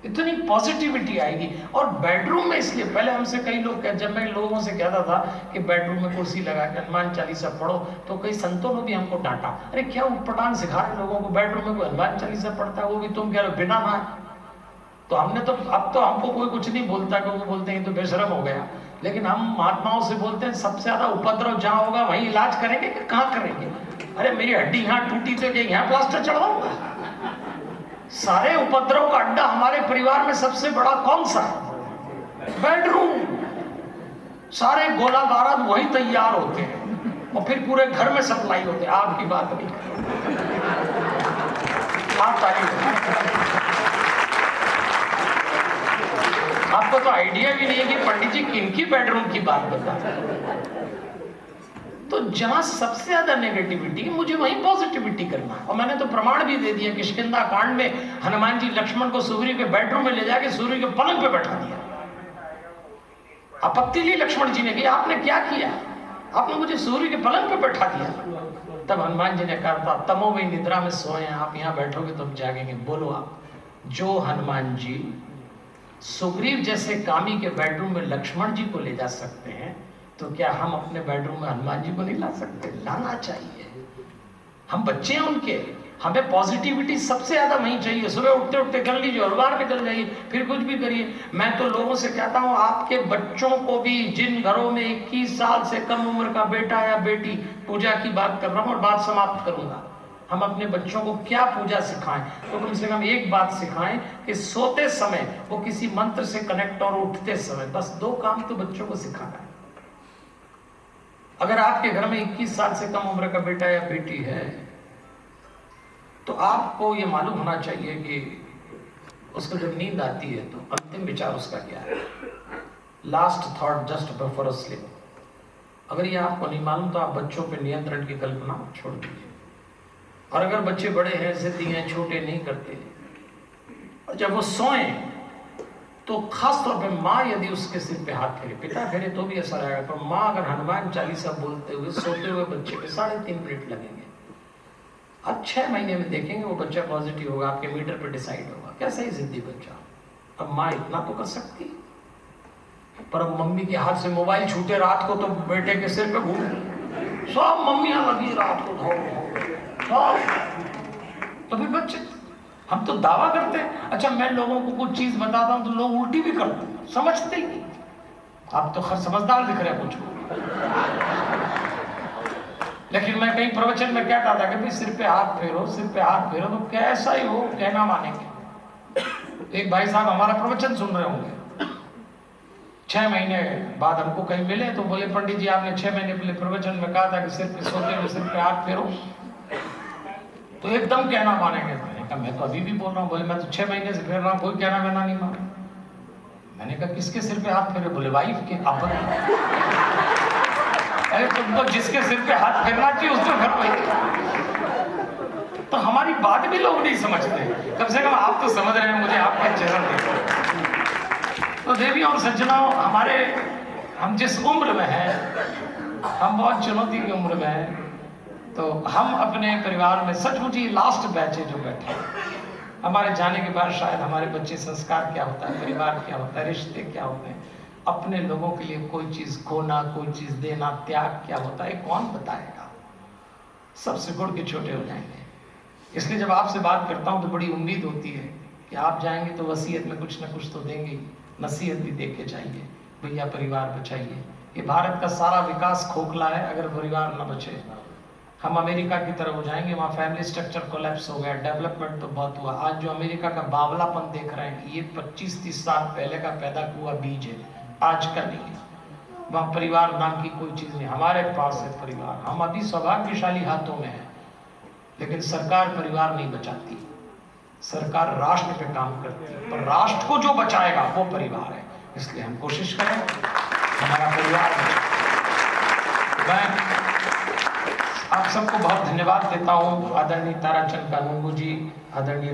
इतनी पॉजिटिविटी आएगी। और बेडरूम में, इसलिए पहले हमसे कई लोग, जब मैं लोगों से कहता था कि बेडरूम में कुर्सी लगा के हनुमान चालीसा पढ़ो, तो कई संतों ने भी हमको डांटा, अरे क्या उटपटांग सिखा रहे लोगों को, बेडरूम में कोई हनुमान चालीसा पढ़ता है, वो भी तुम कह रहे हो बिना ना। तो हमने तो, अब तो हमको कोई कुछ नहीं बोलता, क्योंकि बोलते हैं तो बेशरम हो गया। लेकिन हम महात्माओं से बोलते हैं सबसे ज्यादा उपद्रव जहां होगा वहीं इलाज करेंगे कि कहां करेंगे? अरे मेरी हड्डी यहाँ टूटी तो यहाँ प्लास्टर चढ़वाऊंगा? सारे उपद्रव का अड्डा हमारे परिवार में सबसे बड़ा कौन सा है? बेडरूम। सारे गोला बारूद वही तैयार होते हैं और फिर पूरे घर में सप्लाई होते हैं। आपकी बात नहीं, आप तारीफ, आपको तो आइडिया भी नहीं है कि पंडित जी किनकी बेडरूम की बात बता रहे। तो जहां सबसे ज्यादा नेगेटिविटी है, मुझे वहीं पॉजिटिविटी करना है। और मैंने तो प्रमाण भी दे दिया, किष्किंधा कांड में हनुमान जी लक्ष्मण को सूर्य के बेडरूम में ले जाके सूर्य के पलंग पे बैठा दिया। आपत्ति ली लक्ष्मण जी ने कि आपने क्या किया, आपने मुझे सूर्य के पलंग पे बैठा दिया। तब हनुमान जी ने कहा था, तमो में निद्रा में सोए, आप यहाँ बैठोगे तो हम जागेंगे। बोलो आप, जो हनुमान जी सुग्रीव जैसे कामी के बेडरूम में लक्ष्मण जी को ले जा सकते हैं, तो क्या हम अपने बेडरूम में हनुमान जी को नहीं ला सकते? लाना चाहिए। हम बच्चे हैं उनके, हमें पॉजिटिविटी सबसे ज्यादा वहीं चाहिए। सुबह उठते उठते कर लीजिए और बाहर निकल जाइए, फिर कुछ भी करिए। मैं तो लोगों से कहता हूं, आपके बच्चों को भी, जिन घरों में 21 साल से कम उम्र का बेटा या बेटी, पूजा की बात कर रहा हूं और बात समाप्त करूंगा, हम अपने बच्चों को क्या पूजा सिखाएं? तो कम से कम एक बात सिखाएं कि सोते समय वो किसी मंत्र से कनेक्ट, और उठते समय, बस 2 काम तो बच्चों को सिखाना है। अगर आपके घर में 21 साल से कम उम्र का बेटा या बेटी है, तो आपको ये मालूम होना चाहिए कि उसको जब नींद आती है तो अंतिम विचार उसका क्या है, last thought just before sleep. अगर ये आपको नहीं मालूम तो आप बच्चों पे नियंत्रण की कल्पना छोड़ दीजिए। और अगर बच्चे बड़े हैं, जिद्दी हैं, छोटे नहीं करते, और जब वो सोएं तो खास तौर पे माँ यदि उसके सिर पे हाथ फेरे, पिता फेरे तो भी असर आएगा, पर माँ अगर हनुमान चालीसा बोलते हुए सोते हुए बच्चे पे 3.5 मिनट लगेंगे, अब 6 महीने में देखेंगे वो बच्चा पॉजिटिव होगा, आपके मीटर पे डिसाइड होगा। कैसा ही जिद्दी बच्चा। अब माँ इतना तो कर सकती, पर अब मम्मी के हाथ से मोबाइल छूटे रात को तो बेटे के सिर पे घूम, सब मम्मियां लगी रात को धाओ, तो फिर बच्चे, हम तो दावा करते हैं। अच्छा, मैं लोगों को कुछ चीज बताता हूं तो लोग उल्टी भी करते हैं, समझते ही नहीं। आप तो खैर समझदार दिख रहे हैं कुछ, लेकिन मैं कहीं प्रवचन में कहता था कि भाई सिर पे हाथ फेरो, सिर पे हाथ फेरो, तो कैसा ही हो कहना मानेंगे। एक भाई साहब हमारा प्रवचन सुन रहे होंगे, 6 महीने बाद हमको कहीं मिले तो बोले, पंडित जी आपने 6 महीने पहले प्रवचन में कहा था कि सिर पे सोते हुए सिर पे हाथ फेरो, तो एकदम कहना मानेंगे। मैंने कहा मैं तो अभी भी बोल रहा हूँ। बोले मैं तो 6 महीने से फेर रहा हूँ, कोई कहना मैना नहीं माना। मैंने कहा किसके सिर पे हाथ फेरे? बोले वाइफ के। अपन अरे तुमको जिसके सिर पे हाथ फेरना चाहिए उसको घर पे। तो हमारी बात भी लोग नहीं समझते, कम से कम आप तो समझ रहे हैं, मुझे आपका चेहरा देखो। तो देवी और सज्जनों, हम जिस उम्र में हैं, हम बहुत चुनौती की उम्र में हैं, तो हम अपने परिवार में सचमुच ही लास्ट बैच है जो बैठे। हमारे जाने के बाद शायद हमारे बच्चे संस्कार क्या होता है, परिवार क्या होता है, रिश्ते क्या होते हैं, अपने लोगों के लिए कोई चीज खोना, कोई चीज देना, त्याग क्या होता है, कौन बताएगा? सब सिकुड़ के छोटे हो जाएंगे। इसलिए जब आपसे बात करता हूं तो बड़ी उम्मीद होती है कि आप जाएंगे तो वसीयत में कुछ ना कुछ तो देंगे, नसीहत भी दे के जाइए, भैया परिवार बचाइए। ये भारत का सारा विकास खोखला है अगर परिवार न बचे। हम अमेरिका की तरफ हो जाएंगे, वहाँ फैमिली स्ट्रक्चर कोलैप्स हो गया, डेवलपमेंट तो बहुत हुआ। आज जो अमेरिका का बावलापन देख रहे हैं, ये 25-30 साल पहले का पैदा हुआ बीज है, आज का नहीं है। वहाँ परिवार नाम की कोई चीज़ नहीं, हमारे पास है परिवार। हम अभी सौभाग्यशाली हाथों में हैं, लेकिन सरकार परिवार नहीं बचाती, सरकार राष्ट्र पे काम करती है, पर राष्ट्र को जो बचाएगा वो परिवार है। इसलिए हम कोशिश करें हमारा परिवार बचे। मैं आप सबको बहुत धन्यवाद देता हूँ, आदरणीय ताराचंद कानूनगो जी, आदरणीय